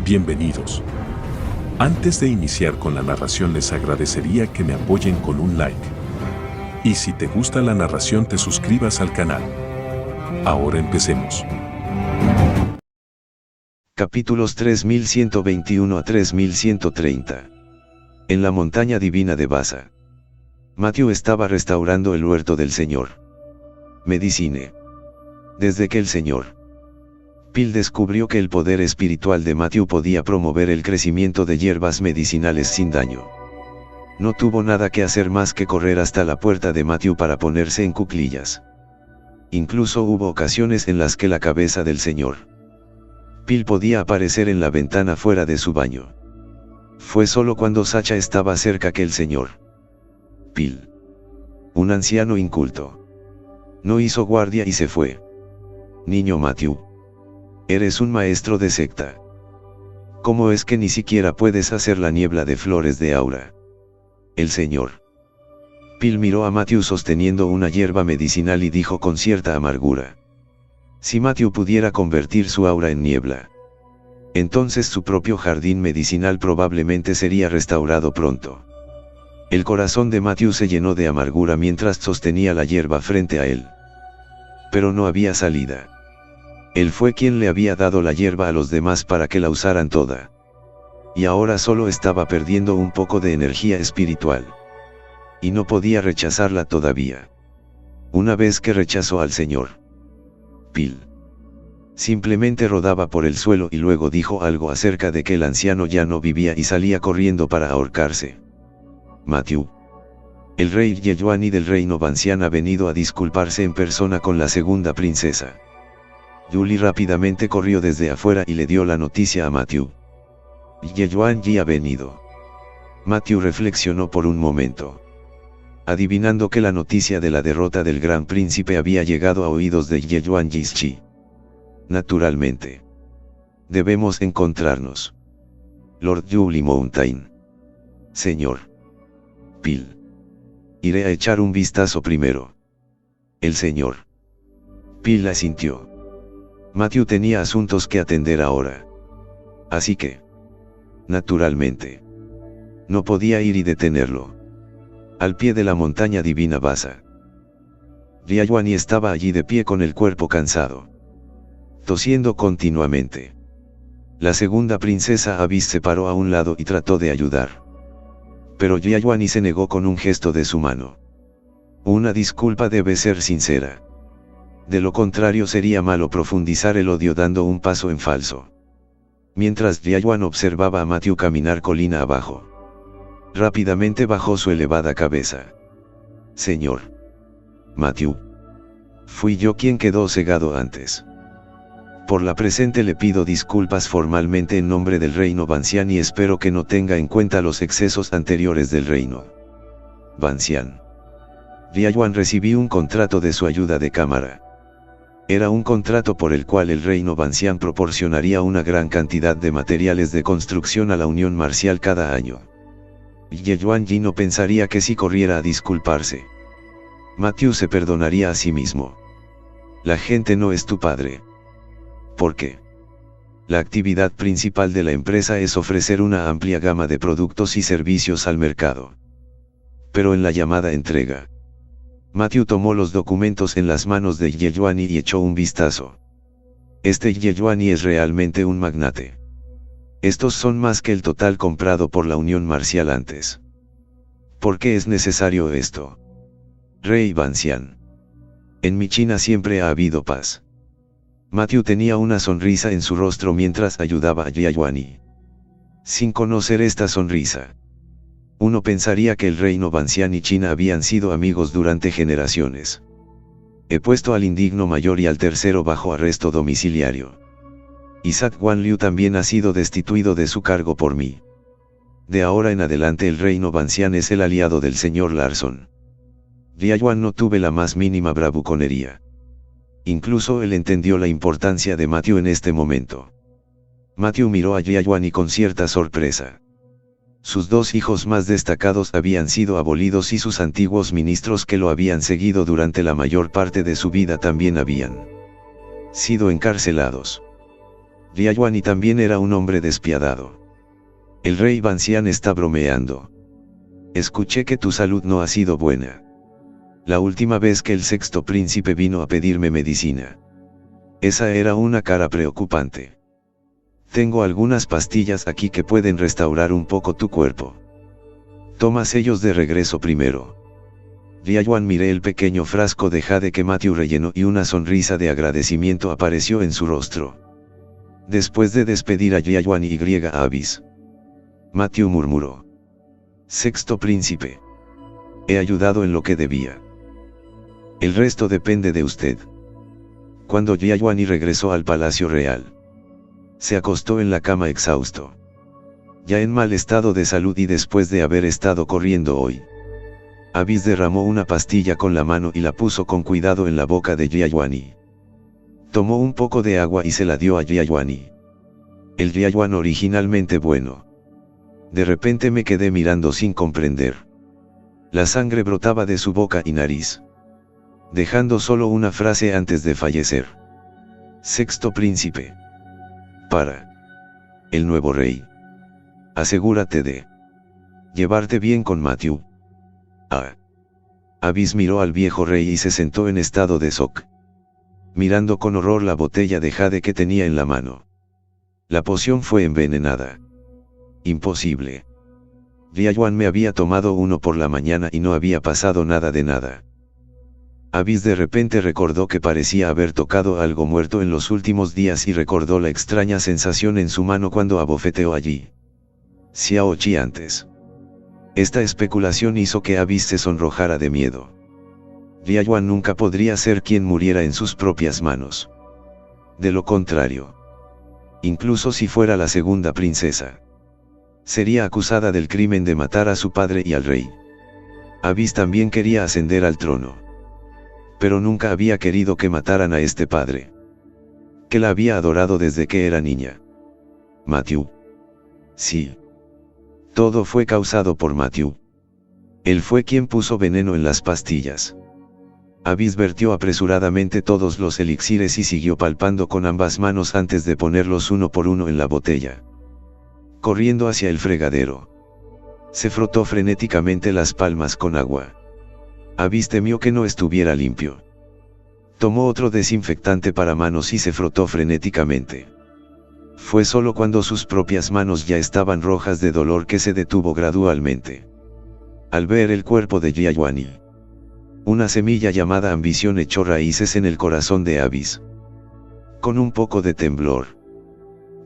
Bienvenidos. Antes de iniciar con la narración les agradecería que me apoyen con un like. Y si te gusta la narración te suscribas al canal. Ahora empecemos. Capítulos 3121 a 3130. En la montaña divina de Vasa. Matthew estaba restaurando el huerto del Señor. Medicine. Desde que el Sr. Peel descubrió que el poder espiritual de Matthew podía promover el crecimiento de hierbas medicinales sin daño. No tuvo nada que hacer más que correr hasta la puerta de Matthew para ponerse en cuclillas. Incluso hubo ocasiones en las que la cabeza del Sr. Peel podía aparecer en la ventana fuera de su baño. Fue solo cuando Sacha estaba cerca que el Sr. Peel, un anciano inculto, no hizo guardia y se fue. Niño Matthew, eres un maestro de secta. ¿Cómo es que ni siquiera puedes hacer la niebla de flores de aura? El Sr. Peel miró a Matthew sosteniendo una hierba medicinal y dijo con cierta amargura: si Matthew pudiera convertir su aura en niebla, entonces su propio jardín medicinal probablemente sería restaurado pronto. El corazón de Matthew se llenó de amargura mientras sostenía la hierba frente a él. Pero no había salida. Él fue quien le había dado la hierba a los demás para que la usaran toda. Y ahora solo estaba perdiendo un poco de energía espiritual. Y no podía rechazarla todavía. Una vez que rechazó al Sr. Peel, simplemente rodaba por el suelo y luego dijo algo acerca de que el anciano ya no vivía y salía corriendo para ahorcarse. Matthew, el rey Yeyuani del reino Vancian ha venido a disculparse en persona con la segunda princesa. Julie rápidamente corrió desde afuera y le dio la noticia a Matthew. Yeyuani ha venido. Matthew reflexionó por un momento, adivinando que la noticia de la derrota del gran príncipe había llegado a oídos de Yeyuan Yischi. Naturalmente. Debemos encontrarnos. Lord Julie Mountain. Señor Peel. Iré a echar un vistazo primero. El Sr. Peel asintió. Matthew tenía asuntos que atender ahora. Así que, naturalmente, no podía ir y detenerlo. Al pie de la montaña divina Vasa, Yeyuani estaba allí de pie con el cuerpo cansado, tosiendo continuamente. La segunda princesa Abyss se paró a un lado y trató de ayudar. Pero Yeyuani se negó con un gesto de su mano. Una disculpa debe ser sincera. De lo contrario sería malo profundizar el odio dando un paso en falso. Mientras Yeyuan observaba a Matthew caminar colina abajo, rápidamente bajó su elevada cabeza. Señor Matthew, fui yo quien quedó cegado antes. Por la presente le pido disculpas formalmente en nombre del reino Vancian y espero que no tenga en cuenta los excesos anteriores del reino Vancian. Yeyuan recibió un contrato de su ayuda de cámara. Era un contrato por el cual el reino Vancian proporcionaría una gran cantidad de materiales de construcción a la Unión Marcial cada año. Yeyuan Yi no pensaría que si corriera a disculparse, Matthew se perdonaría a sí mismo. La gente no es tu padre. ¿Por qué? La actividad principal de la empresa es ofrecer una amplia gama de productos y servicios al mercado. Pero en la llamada entrega, Matthew tomó los documentos en las manos de Yeyuani y echó un vistazo. Este Yeyuani es realmente un magnate. Estos son más que el total comprado por la Unión Marcial antes. ¿Por qué es necesario esto? Rey Vancian. En mi China siempre ha habido paz. Matthew tenía una sonrisa en su rostro mientras ayudaba a Yeyuani. Sin conocer esta sonrisa, uno pensaría que el reino Vancian y China habían sido amigos durante generaciones. He puesto al indigno mayor y al tercero bajo arresto domiciliario. Isaac Guan Liu también ha sido destituido de su cargo por mí. De ahora en adelante el reino Vancian es el aliado del señor Larson. Yeyuan no tuve la más mínima bravuconería. Incluso él entendió la importancia de Matthew en este momento. Matthew miró a Yeyuani con cierta sorpresa. Sus dos hijos más destacados habían sido abolidos y sus antiguos ministros que lo habían seguido durante la mayor parte de su vida también habían sido encarcelados. Liayuani también era un hombre despiadado. El rey Bancian está bromeando. Escuché que tu salud no ha sido buena. La última vez que el sexto príncipe vino a pedirme medicina. Esa era una cara preocupante. Tengo algunas pastillas aquí que pueden restaurar un poco tu cuerpo. Toma ellos de regreso primero. Liayuan miré el pequeño frasco de jade que Matthew rellenó y una sonrisa de agradecimiento apareció en su rostro. Después de despedir a Liayuan y a Abyss, Matthew murmuró: Sexto príncipe. He ayudado en lo que debía. El resto depende de usted. Cuando Liayuan regresó al palacio real, se acostó en la cama exhausto. Ya en mal estado de salud y después de haber estado corriendo hoy. Abyss derramó una pastilla con la mano y la puso con cuidado en la boca de Liayuan. Tomó un poco de agua y se la dio a Liayuan. El Liayuan originalmente bueno. De repente me quedé mirando sin comprender. La sangre brotaba de su boca y nariz, dejando solo una frase antes de fallecer. Sexto príncipe. Para el nuevo rey. Asegúrate de llevarte bien con Matthew. Abyss miró al viejo rey y se sentó en estado de shock, mirando con horror la botella de jade que tenía en la mano. La poción fue envenenada. Imposible. Liayuan me había tomado uno por la mañana y no había pasado nada de nada. Abyss de repente recordó que parecía haber tocado algo muerto en los últimos días y recordó la extraña sensación en su mano cuando abofeteó allí. Xiaoqi antes. Esta especulación hizo que Abyss se sonrojara de miedo. Liayuan nunca podría ser quien muriera en sus propias manos. De lo contrario, incluso si fuera la segunda princesa, sería acusada del crimen de matar a su padre y al rey. Abyss también quería ascender al trono. Pero nunca había querido que mataran a este padre, que la había adorado desde que era niña. Matthew. Sí. Todo fue causado por Matthew. Él fue quien puso veneno en las pastillas. Abyss vertió apresuradamente todos los elixires y siguió palpando con ambas manos antes de ponerlos uno por uno en la botella. Corriendo hacia el fregadero, se frotó frenéticamente las palmas con agua. Abyss temió que no estuviera limpio. Tomó otro desinfectante para manos y se frotó frenéticamente. Fue solo cuando sus propias manos ya estaban rojas de dolor que se detuvo gradualmente. Al ver el cuerpo de Liayuan, una semilla llamada ambición echó raíces en el corazón de Abyss. Con un poco de temblor,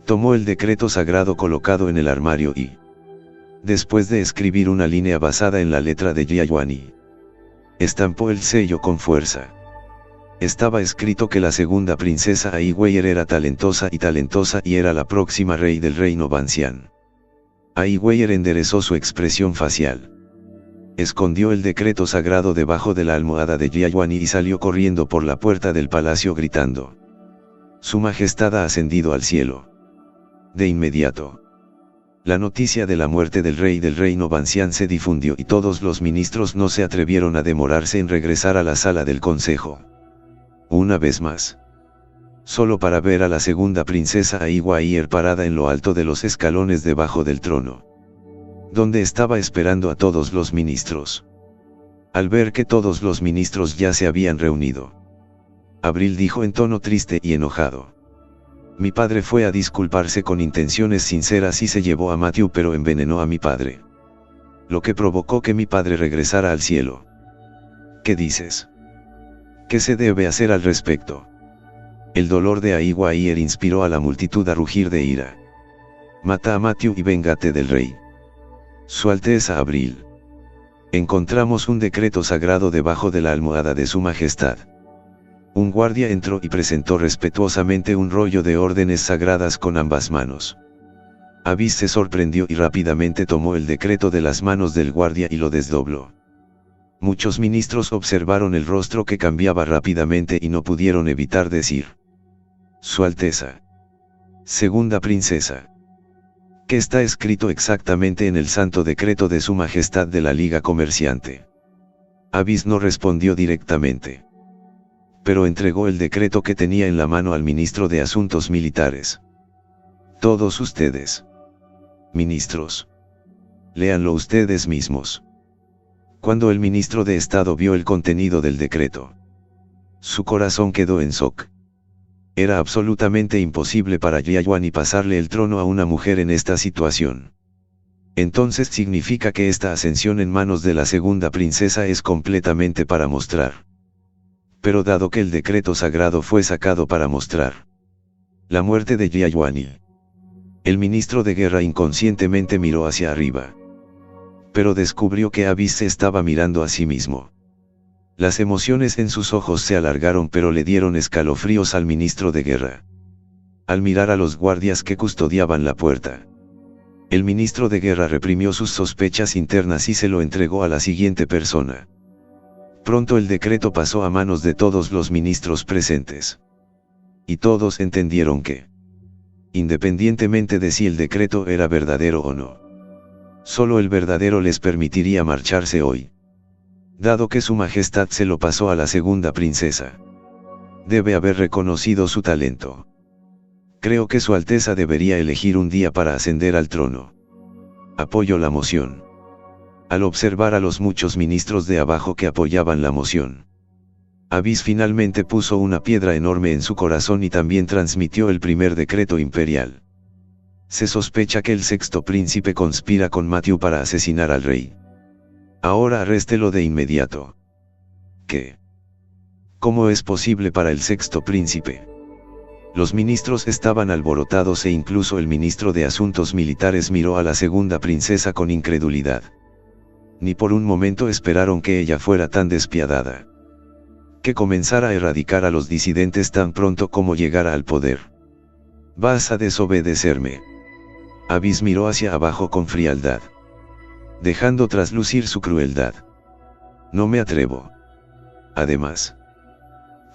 tomó el decreto sagrado colocado en el armario y, después de escribir una línea basada en la letra de Liayuan, estampó el sello con fuerza. Estaba escrito que la segunda princesa Aiweier era talentosa y era la próxima rey del reino Bancian. Aiweier enderezó su expresión facial. Escondió el decreto sagrado debajo de la almohada de Liayuan y salió corriendo por la puerta del palacio gritando: Su Majestad ha ascendido al cielo. De inmediato, la noticia de la muerte del rey del reino Bancian se difundió y todos los ministros no se atrevieron a demorarse en regresar a la sala del consejo. Una vez más, solo para ver a la segunda princesa Aiweier parada en lo alto de los escalones debajo del trono, donde estaba esperando a todos los ministros. Al ver que todos los ministros ya se habían reunido, Abril dijo en tono triste y enojado: Mi padre fue a disculparse con intenciones sinceras y se llevó a Matthew, pero envenenó a mi padre, lo que provocó que mi padre regresara al cielo. ¿Qué dices? ¿Qué se debe hacer al respecto? El dolor de Aiweier inspiró a la multitud a rugir de ira. Mata a Matthew y véngate del rey. Su Alteza Abril. Encontramos un decreto sagrado debajo de la almohada de su majestad. Un guardia entró y presentó respetuosamente un rollo de órdenes sagradas con ambas manos. Abyss se sorprendió y rápidamente tomó el decreto de las manos del guardia y lo desdobló. Muchos ministros observaron el rostro que cambiaba rápidamente y no pudieron evitar decir: Su Alteza. Segunda princesa. ¿Qué está escrito exactamente en el santo decreto de su majestad de la Liga Comerciante? Abyss no respondió directamente, pero entregó el decreto que tenía en la mano al ministro de Asuntos Militares. Todos ustedes. Ministros. Léanlo ustedes mismos. Cuando el ministro de Estado vio el contenido del decreto, su corazón quedó en shock. Era absolutamente imposible para Jiayuan pasarle el trono a una mujer en esta situación. Entonces significa que esta ascensión en manos de la segunda princesa es completamente para mostrar. Pero dado que el decreto sagrado fue sacado para mostrar la muerte de Jiayuan, el ministro de guerra inconscientemente miró hacia arriba. Pero descubrió que Abyss se estaba mirando a sí mismo. Las emociones en sus ojos se alargaron pero le dieron escalofríos al ministro de guerra. Al mirar a los guardias que custodiaban la puerta, el ministro de guerra reprimió sus sospechas internas y se lo entregó a la siguiente persona. Pronto el decreto pasó a manos de todos los ministros presentes. Y todos entendieron que, independientemente de si el decreto era verdadero o no, solo el verdadero les permitiría marcharse hoy. Dado que su majestad se lo pasó a la segunda princesa, debe haber reconocido su talento. Creo que su alteza debería elegir un día para ascender al trono. Apoyo la moción. Al observar a los muchos ministros de abajo que apoyaban la moción, Abyss finalmente puso una piedra enorme en su corazón y también transmitió el primer decreto imperial. Se sospecha que el sexto príncipe conspira con Matthew para asesinar al rey. Ahora arréstelo de inmediato. ¿Qué? ¿Cómo es posible para el sexto príncipe? Los ministros estaban alborotados e incluso el ministro de Asuntos Militares miró a la segunda princesa con incredulidad. Ni por un momento esperaron que ella fuera tan despiadada, que comenzara a erradicar a los disidentes tan pronto como llegara al poder. ¿Vas a desobedecerme? Abyss miró hacia abajo con frialdad, dejando traslucir su crueldad. No me atrevo. Además,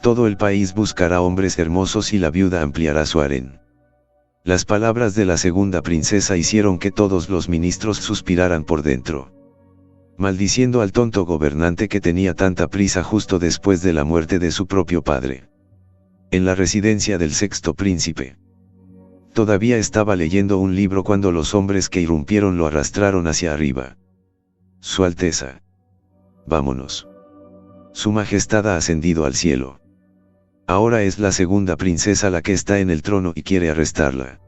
todo el país buscará hombres hermosos y la viuda ampliará su harén. Las palabras de la segunda princesa hicieron que todos los ministros suspiraran por dentro, maldiciendo al tonto gobernante que tenía tanta prisa justo después de la muerte de su propio padre. En la residencia del sexto príncipe, todavía estaba leyendo un libro cuando los hombres que irrumpieron lo arrastraron hacia arriba. Su Alteza. Vámonos. Su Majestad ha ascendido al cielo. Ahora es la segunda princesa la que está en el trono y quiere arrestarla.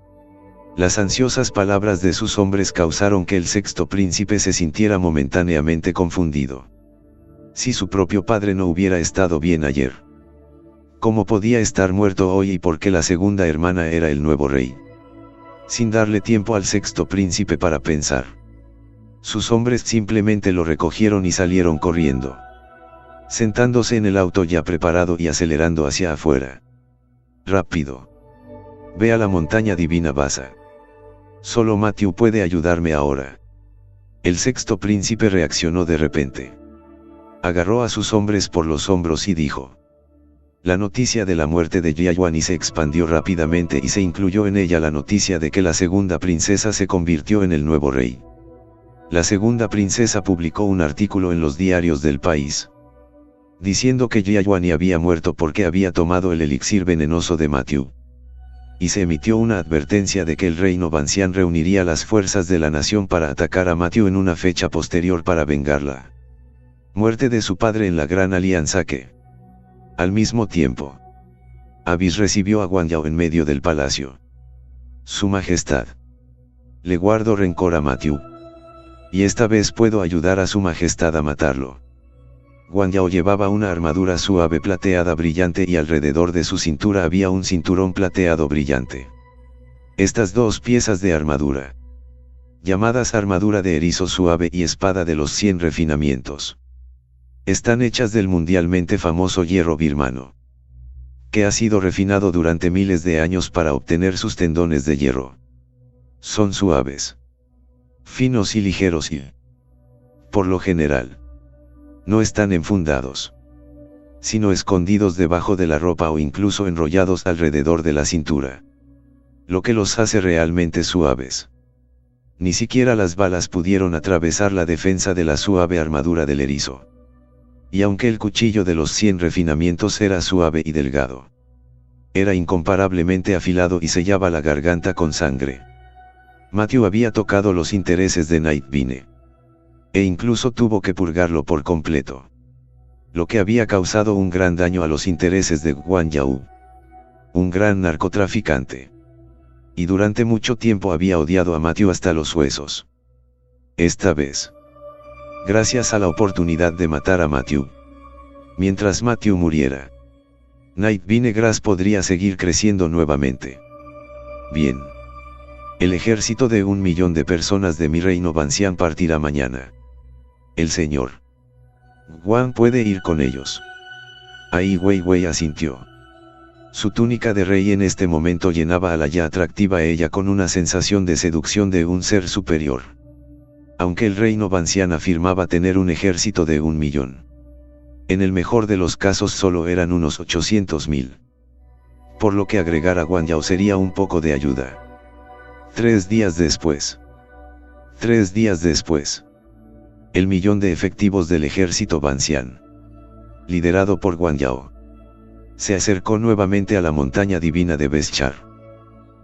Las ansiosas palabras de sus hombres causaron que el sexto príncipe se sintiera momentáneamente confundido. Si su propio padre no hubiera estado bien ayer, ¿cómo podía estar muerto hoy y por qué la segunda hermana era el nuevo rey? Sin darle tiempo al sexto príncipe para pensar, sus hombres simplemente lo recogieron y salieron corriendo, sentándose en el auto ya preparado y acelerando hacia afuera. Rápido. Ve a la montaña divina Vasa. Solo Matthew puede ayudarme ahora. El sexto príncipe reaccionó de repente. Agarró a sus hombres por los hombros y dijo: la noticia de la muerte de Jiayuan se expandió rápidamente y se incluyó en ella la noticia de que la segunda princesa se convirtió en el nuevo rey. La segunda princesa publicó un artículo en los diarios del país, diciendo que Jiayuan había muerto porque había tomado el elixir venenoso de Matthew. Y se emitió una advertencia de que el reino Banxian reuniría las fuerzas de la nación para atacar a Matthew en una fecha posterior para vengar la muerte de su padre en la Gran Alianza que, al mismo tiempo, Abyss recibió a Guan Yao en medio del palacio. Su Majestad. Le guardo rencor a Matthew. Y esta vez puedo ayudar a su Majestad a matarlo. Guan Yao llevaba una armadura suave plateada brillante y alrededor de su cintura había un cinturón plateado brillante. Estas dos piezas de armadura, llamadas armadura de erizo suave y espada de los 100 refinamientos, están hechas del mundialmente famoso hierro birmano, que ha sido refinado durante miles de años para obtener sus tendones de hierro. Son suaves, finos y ligeros y, por lo general, no están enfundados, sino escondidos debajo de la ropa o incluso enrollados alrededor de la cintura, lo que los hace realmente suaves. Ni siquiera las balas pudieron atravesar la defensa de la suave armadura del erizo. Y aunque el cuchillo de los 100 refinamientos era suave y delgado, Era incomparablemente afilado y sellaba la garganta con sangre. Matthew había tocado los intereses de Nightbine. E incluso tuvo que purgarlo por completo. Lo que había causado un gran daño a los intereses de Guan Yao. Un gran narcotraficante. Y durante mucho tiempo había odiado a Matthew hasta los huesos. Esta vez, gracias a la oportunidad de matar a Matthew, mientras Matthew muriera, Nightbine Grass podría seguir creciendo nuevamente. Bien. El ejército de 1 millón de personas de mi reino Bancian partirá mañana. El señor Guan puede ir con ellos. Ai Weiwei asintió. Su túnica de rey en este momento llenaba a la ya atractiva ella con una sensación de seducción de un ser superior. Aunque el reino Bancian afirmaba tener un ejército de 1 millón. En el mejor de los casos solo eran unos 800.000. Por lo que agregar a Guan Yao sería un poco de ayuda. 3 días después. 3 días después. El millón de efectivos del ejército Bancian, liderado por Guan Yao, se acercó nuevamente a la montaña divina de Beschar.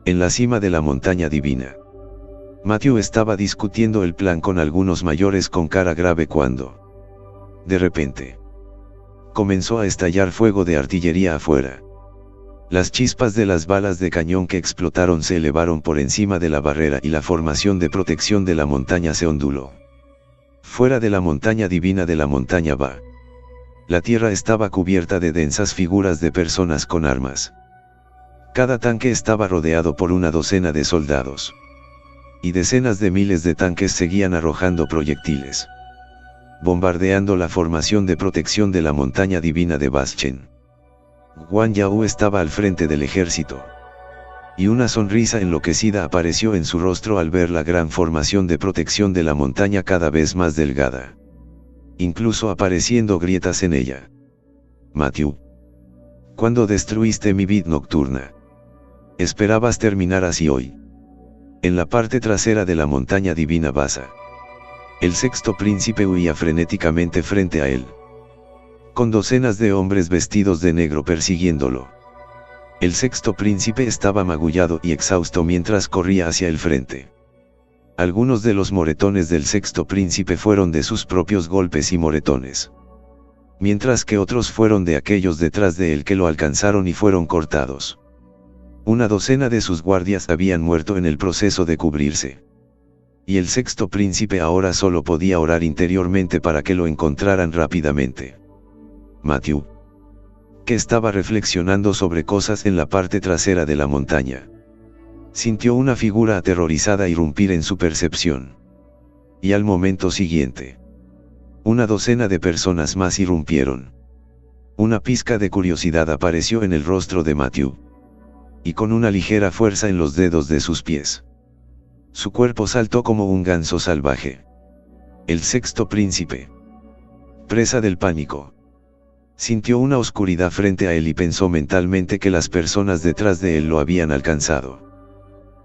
En la cima de la montaña divina, Matthew estaba discutiendo el plan con algunos mayores con cara grave cuando, de repente, comenzó a estallar fuego de artillería afuera. Las chispas de las balas de cañón que explotaron se elevaron por encima de la barrera y la formación de protección de la montaña se onduló. Fuera de la montaña divina de la montaña Ba, la tierra estaba cubierta de densas figuras de personas con armas. Cada tanque estaba rodeado por una docena de soldados. Y decenas de miles de tanques seguían arrojando proyectiles, bombardeando la formación de protección de la montaña divina de Baschen. Guan Yao estaba al frente del ejército. Y una sonrisa enloquecida apareció en su rostro al ver la gran formación de protección de la montaña cada vez más delgada. Incluso apareciendo grietas en ella. Matthew. ¿Cuándo destruiste mi vid nocturna? ¿Esperabas terminar así hoy? En la parte trasera de la montaña divina Basa, el sexto príncipe huía frenéticamente frente a él, con docenas de hombres vestidos de negro persiguiéndolo. El sexto príncipe estaba magullado y exhausto mientras corría hacia el frente. Algunos de los moretones del sexto príncipe fueron de sus propios golpes y moretones, mientras que otros fueron de aquellos detrás de él que lo alcanzaron y fueron cortados. Una docena de sus guardias habían muerto en el proceso de cubrirse. Y el sexto príncipe ahora solo podía orar interiormente para que lo encontraran rápidamente. Matthew, que estaba reflexionando sobre cosas en la parte trasera de la montaña, sintió una figura aterrorizada irrumpir en su percepción. Y al momento siguiente, una docena de personas más irrumpieron. Una pizca de curiosidad apareció en el rostro de Matthew. Y con una ligera fuerza en los dedos de sus pies, su cuerpo saltó como un ganso salvaje. El sexto príncipe, presa del pánico, sintió una oscuridad frente a él y pensó mentalmente que las personas detrás de él lo habían alcanzado,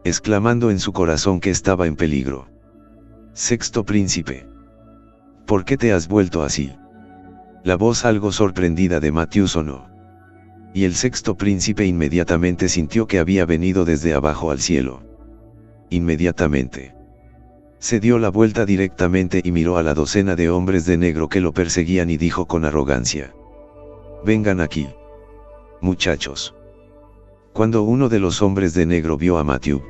exclamando en su corazón que estaba en peligro. Sexto príncipe, ¿por qué te has vuelto así? La voz algo sorprendida de Matthew sonó. Y el sexto príncipe inmediatamente sintió que había venido desde abajo al cielo. Inmediatamente. Se dio la vuelta directamente y miró a la docena de hombres de negro que lo perseguían y dijo con arrogancia: vengan aquí, muchachos. Cuando uno de los hombres de negro vio a Matthew,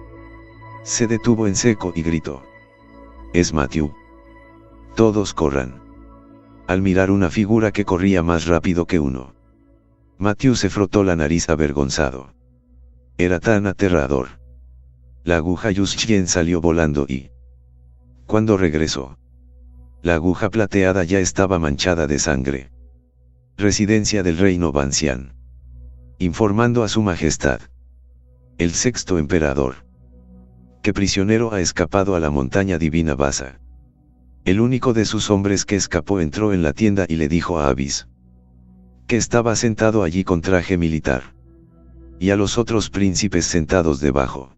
se detuvo en seco y gritó: es Matthew. Todos corran. Al mirar una figura que corría más rápido que uno, Matthew se frotó la nariz avergonzado. Era tan aterrador. La aguja Yushien salió volando y, cuando regresó, la aguja plateada ya estaba manchada de sangre. Residencia del reino Bancian. Informando a su majestad, el sexto emperador, que prisionero ha escapado a la montaña divina Basa. El único de sus hombres que escapó entró en la tienda y le dijo a Avis, que estaba sentado allí con traje militar, y a los otros príncipes sentados debajo.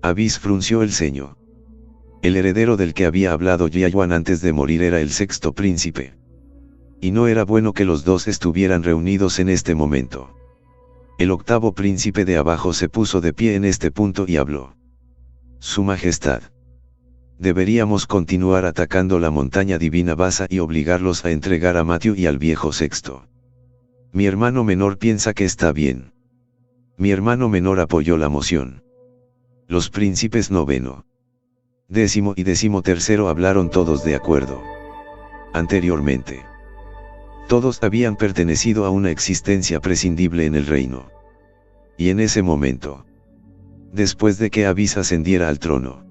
Avis frunció el ceño. El heredero del que había hablado Yaoan antes de morir era el sexto príncipe. Y no era bueno que los dos estuvieran reunidos en este momento. El octavo príncipe de abajo se puso de pie en este punto y habló. Su Majestad. Deberíamos continuar atacando la montaña divina Vasa y obligarlos a entregar a Matthew y al viejo Sexto. Mi hermano menor piensa que está bien. Mi hermano menor apoyó la moción. Los príncipes noveno, décimo y decimotercero hablaron todos de acuerdo. Anteriormente, todos habían pertenecido a una existencia prescindible en el reino. Y en ese momento, después de que Abis ascendiera al trono,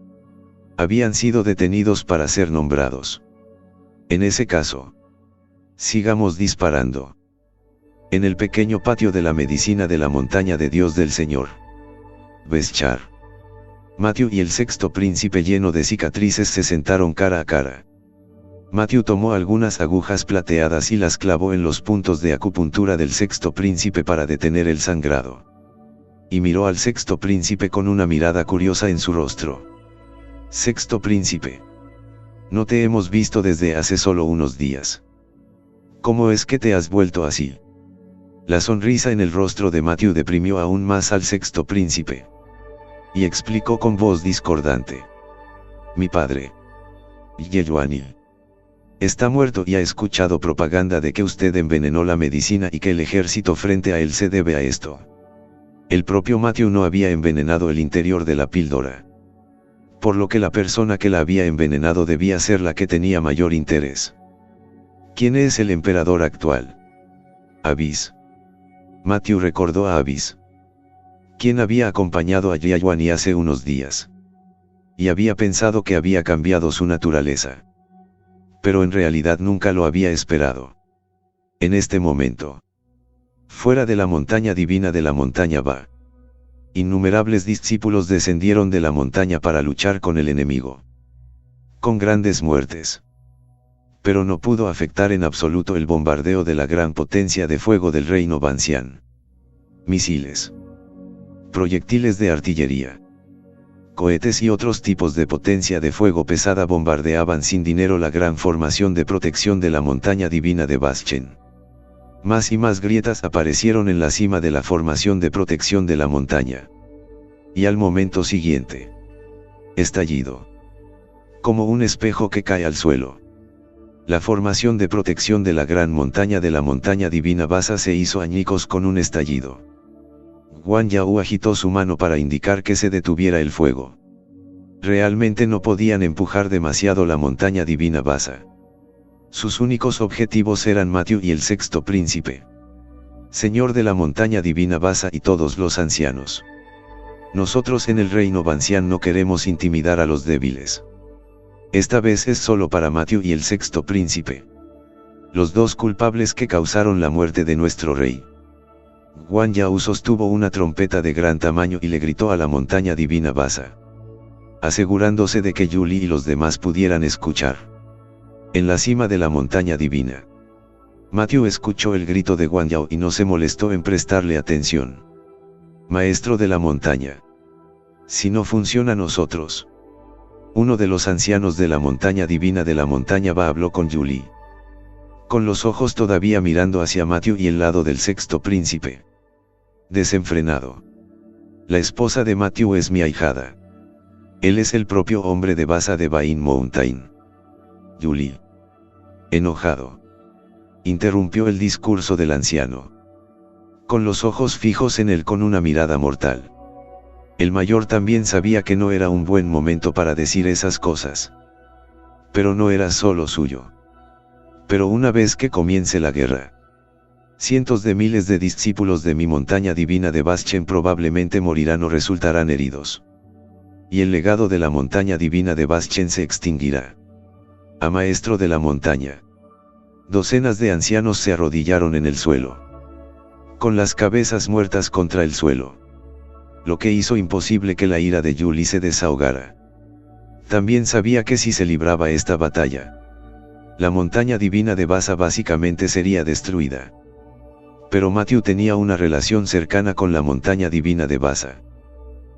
habían sido detenidos para ser nombrados. En ese caso, sigamos disparando. En el pequeño patio de la medicina de la montaña de Dios del Señor, Beschar, Matthew y el sexto príncipe lleno de cicatrices se sentaron cara a cara. Matthew tomó algunas agujas plateadas y las clavó en los puntos de acupuntura del sexto príncipe para detener el sangrado. Y miró al sexto príncipe con una mirada curiosa en su rostro. Sexto príncipe. No te hemos visto desde hace solo unos días. ¿Cómo es que te has vuelto así? La sonrisa en el rostro de Matthew deprimió aún más al sexto príncipe. Y explicó con voz discordante. Mi padre, Yejuanil, está muerto y ha escuchado propaganda de que usted envenenó la medicina y que el ejército frente a él se debe a esto. El propio Matthew no había envenenado el interior de la píldora. Por lo que la persona que la había envenenado debía ser la que tenía mayor interés. ¿Quién es el emperador actual? Abis. Matthew recordó a Abis, quien había acompañado a Yejuani hace unos días. Y había pensado que había cambiado su naturaleza. Pero en realidad nunca lo había esperado. En este momento, fuera de la montaña divina de la montaña Ba, innumerables discípulos descendieron de la montaña para luchar con el enemigo. Con grandes muertes. Pero no pudo afectar en absoluto el bombardeo de la gran potencia de fuego del reino Bansian. Misiles, proyectiles de artillería, cohetes y otros tipos de potencia de fuego pesada bombardeaban sin dinero la gran formación de protección de la montaña divina de Baschen. Más y más grietas aparecieron en la cima de la formación de protección de la montaña. Y al momento siguiente, estallido. Como un espejo que cae al suelo. La formación de protección de la gran montaña de la montaña divina Vasa se hizo añicos con un estallido. Guan Yao agitó su mano para indicar que se detuviera el fuego. Realmente no podían empujar demasiado la montaña divina Vasa. Sus únicos objetivos eran Matthew y el sexto príncipe, señor de la montaña divina Vasa y todos los ancianos. Nosotros en el reino Bansian no queremos intimidar a los débiles. Esta vez es solo para Matthew y el sexto príncipe, los dos culpables que causaron la muerte de nuestro rey. Guan Yao sostuvo una trompeta de gran tamaño y le gritó a la montaña divina Vasa, asegurándose de que Yuli y los demás pudieran escuchar. En la cima de la montaña divina, Matthew escuchó el grito de Guan Yao y no se molestó en prestarle atención. Maestro de la montaña. Si no funciona nosotros. Uno de los ancianos de la montaña divina de la montaña Ba habló con Yuli. Con los ojos todavía mirando hacia Matthew y el lado del sexto príncipe. Desenfrenado. La esposa de Matthew es mi ahijada. Él es el propio hombre de Vasa de Bain Mountain. Yuli, enojado, interrumpió el discurso del anciano. Con los ojos fijos en él con una mirada mortal. El mayor también sabía que no era un buen momento para decir esas cosas. Pero no era solo suyo. Pero una vez que comience la guerra, cientos de miles de discípulos de mi montaña divina de Baschen probablemente morirán o resultarán heridos. Y el legado de la montaña divina de Baschen se extinguirá. A maestro de la montaña. Docenas de ancianos se arrodillaron en el suelo, con las cabezas muertas contra el suelo. Lo que hizo imposible que la ira de Yuli se desahogara. También sabía que si se libraba esta batalla, la montaña divina de Vasa básicamente sería destruida. Pero Matthew tenía una relación cercana con la montaña divina de Vasa.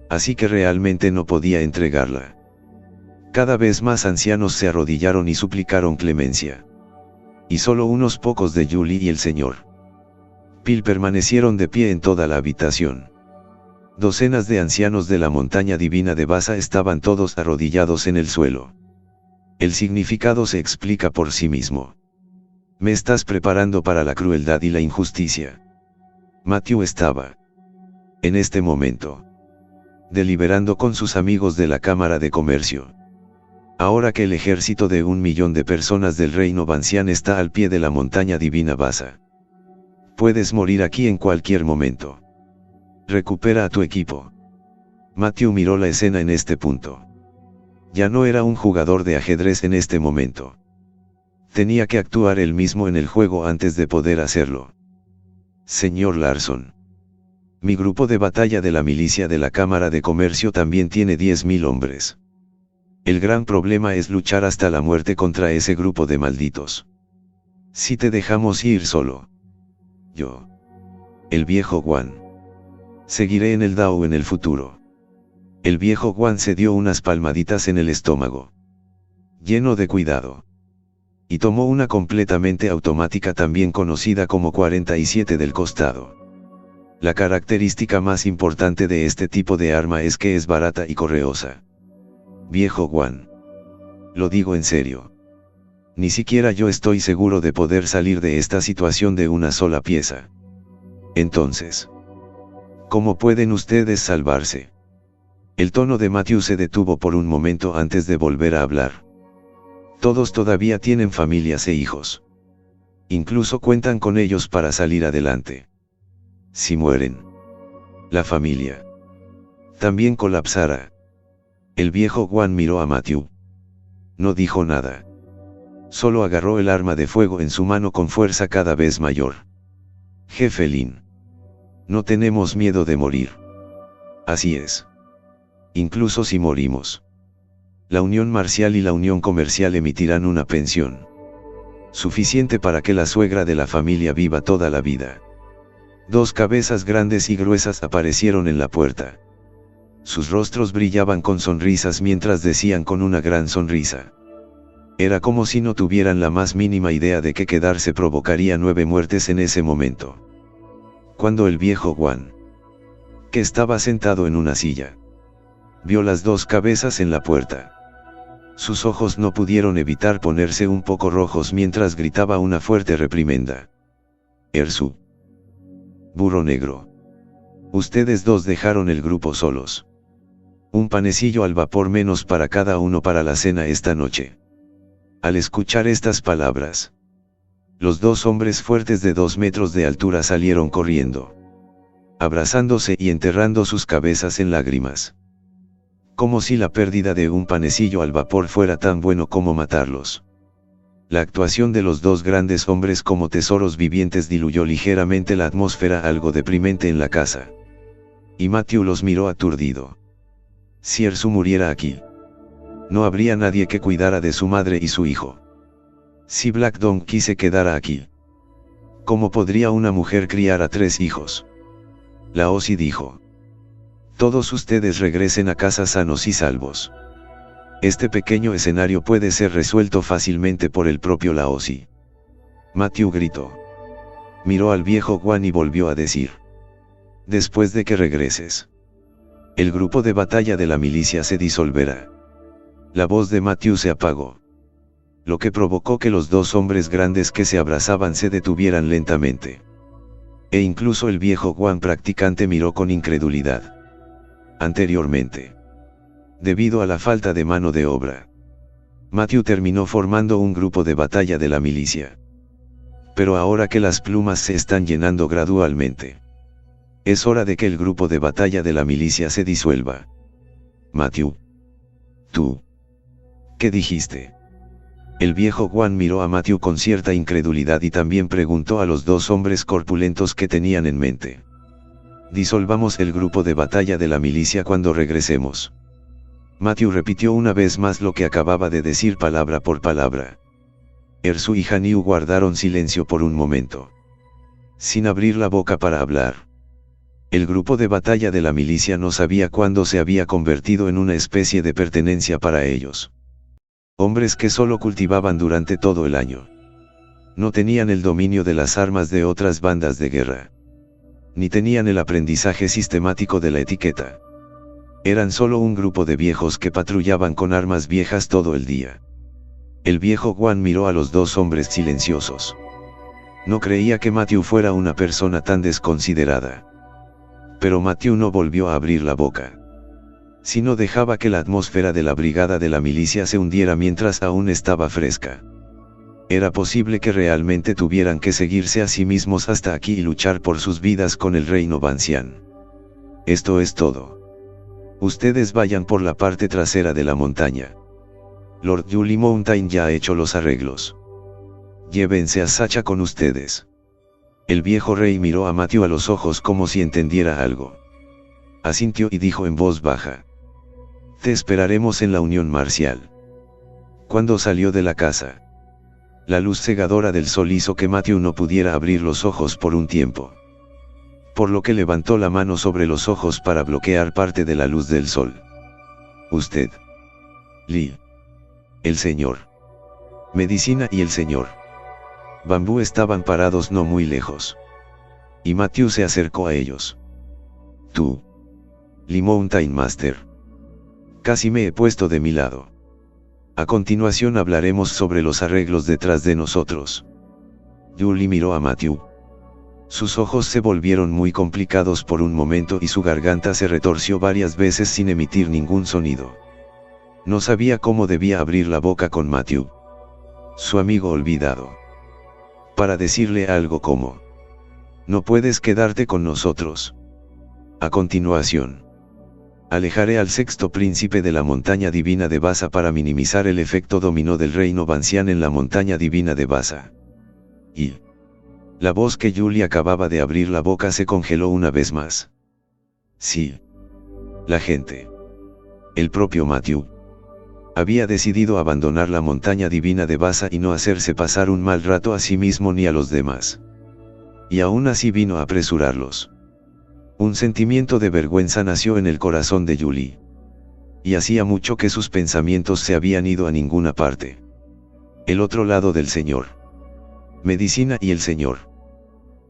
Así que realmente no podía entregarla. Cada vez más ancianos se arrodillaron y suplicaron clemencia. Y solo unos pocos de Yuli y el Señor Pil permanecieron de pie en toda la habitación. Docenas de ancianos de la montaña divina de Vasa estaban todos arrodillados en el suelo. El significado se explica por sí mismo. Me estás preparando para la crueldad y la injusticia. Matthew estaba, en este momento, deliberando con sus amigos de la Cámara de Comercio. Ahora que el ejército de 1 millón de personas del reino Vancian está al pie de la montaña divina Vasa. Puedes morir aquí en cualquier momento. Recupera a tu equipo. Matthew miró la escena en este punto. Ya no era un jugador de ajedrez en este momento. Tenía que actuar él mismo en el juego antes de poder hacerlo. Señor Larson. Mi grupo de batalla de la milicia de la Cámara de Comercio también tiene 10.000 hombres. El gran problema es luchar hasta la muerte contra ese grupo de malditos. Si te dejamos ir solo. Yo. El viejo Guan. Seguiré en el Dao en el futuro. El viejo Guan se dio unas palmaditas en el estómago. Lleno de cuidado. Y tomó una completamente automática también conocida como 47 del costado. La característica más importante de este tipo de arma es que es barata y correosa. Viejo Guan. Lo digo en serio. Ni siquiera yo estoy seguro de poder salir de esta situación de una sola pieza. Entonces, ¿cómo pueden ustedes salvarse? El tono de Matthew se detuvo por un momento antes de volver a hablar. Todos todavía tienen familias e hijos. Incluso cuentan con ellos para salir adelante. Si mueren, la familia también colapsará. El viejo Guan miró a Matthew. No dijo nada. Solo agarró el arma de fuego en su mano con fuerza cada vez mayor. Jefe Lin. No tenemos miedo de morir. Así es. Incluso si morimos. La Unión Marcial y la Unión Comercial emitirán una pensión. Suficiente para que la suegra de la familia viva toda la vida. 2 cabezas grandes y gruesas aparecieron en la puerta. Sus rostros brillaban con sonrisas mientras decían con una gran sonrisa. Era como si no tuvieran la más mínima idea de que quedarse provocaría 9 muertes en ese momento. Cuando el viejo Guan, que estaba sentado en una silla, vio las 2 cabezas en la puerta. Sus ojos no pudieron evitar ponerse un poco rojos mientras gritaba una fuerte reprimenda. Ersu. Burro negro. Ustedes 2 dejaron el grupo solos. Un panecillo al vapor menos para cada uno para la cena esta noche. Al escuchar estas palabras, los 2 hombres fuertes de 2 metros de altura salieron corriendo, abrazándose y enterrando sus cabezas en lágrimas. Como si la pérdida de un panecillo al vapor fuera tan bueno como matarlos. La actuación de los 2 grandes hombres como tesoros vivientes diluyó ligeramente la atmósfera algo deprimente en la casa. Y Matthew los miró aturdido. Si Ersu muriera aquí, no habría nadie que cuidara de su madre y su hijo. Si Black Donkey se quedara aquí, ¿cómo podría una mujer criar a 3 hijos? Laozi dijo. Todos ustedes regresen a casa sanos y salvos. Este pequeño escenario puede ser resuelto fácilmente por el propio Laozi. Matthew gritó. Miró al viejo Guan y volvió a decir. Después de que regreses, el grupo de batalla de la milicia se disolverá. La voz de Matthew se apagó, lo que provocó que los 2 hombres grandes que se abrazaban se detuvieran lentamente. E incluso el viejo Guan practicante miró con incredulidad. Anteriormente, debido a la falta de mano de obra, Matthew terminó formando un grupo de batalla de la milicia. Pero ahora que las plumas se están llenando gradualmente, es hora de que el grupo de batalla de la milicia se disuelva. Matthew. ¿Tú? ¿Qué dijiste? El viejo Guan miró a Matthew con cierta incredulidad y también preguntó a los 2 hombres corpulentos que tenían en mente. Disolvamos el grupo de batalla de la milicia cuando regresemos. Matthew repitió una vez más lo que acababa de decir palabra por palabra. Ersu y Hanyu guardaron silencio por un momento, sin abrir la boca para hablar. El grupo de batalla de la milicia no sabía cuándo se había convertido en una especie de pertenencia para ellos. Hombres que solo cultivaban durante todo el año. No tenían el dominio de las armas de otras bandas de guerra. Ni tenían el aprendizaje sistemático de la etiqueta. Eran solo un grupo de viejos que patrullaban con armas viejas todo el día. El viejo Juan miró a los dos hombres silenciosos. No creía que Matthew fuera una persona tan desconsiderada. Pero Matthew no volvió a abrir la boca. Sino dejaba que la atmósfera de la brigada de la milicia se hundiera mientras aún estaba fresca. Era posible que realmente tuvieran que seguirse a sí mismos hasta aquí y luchar por sus vidas con el reino Bancián. Esto es todo. Ustedes vayan por la parte trasera de la montaña. Lord Julie Mountain ya ha hecho los arreglos. Llévense a Sacha con ustedes. El viejo rey miró a Matthew a los ojos como si entendiera algo. Asintió y dijo en voz baja: te esperaremos en la unión marcial. Cuando salió de la casa, la luz cegadora del sol hizo que Matthew no pudiera abrir los ojos por un tiempo. Por lo que levantó la mano sobre los ojos para bloquear parte de la luz del sol. Usted, Lee, el señor Medicina y el señor Bambú estaban parados no muy lejos. Y Matthew se acercó a ellos. Tú, Lee Mountain Master. Casi me he puesto de mi lado. A continuación hablaremos sobre los arreglos detrás de nosotros. Julie miró a Matthew. Sus ojos se volvieron muy complicados por un momento y su garganta se retorció varias veces sin emitir ningún sonido. No sabía cómo debía abrir la boca con Matthew, su amigo olvidado, para decirle algo como: no puedes quedarte con nosotros. A continuación, alejaré al sexto príncipe de la montaña divina de Basa para minimizar el efecto dominó del reino Bancián en la montaña divina de Basa. Y la voz que Julie acababa de abrir la boca se congeló una vez más. Sí. La gente, el propio Matthew, había decidido abandonar la montaña divina de Basa y no hacerse pasar un mal rato a sí mismo ni a los demás. Y aún así vino a apresurarlos. Un sentimiento de vergüenza nació en el corazón de Julie. Y hacía mucho que sus pensamientos se habían ido a ninguna parte. El otro lado del señor Medicina y el señor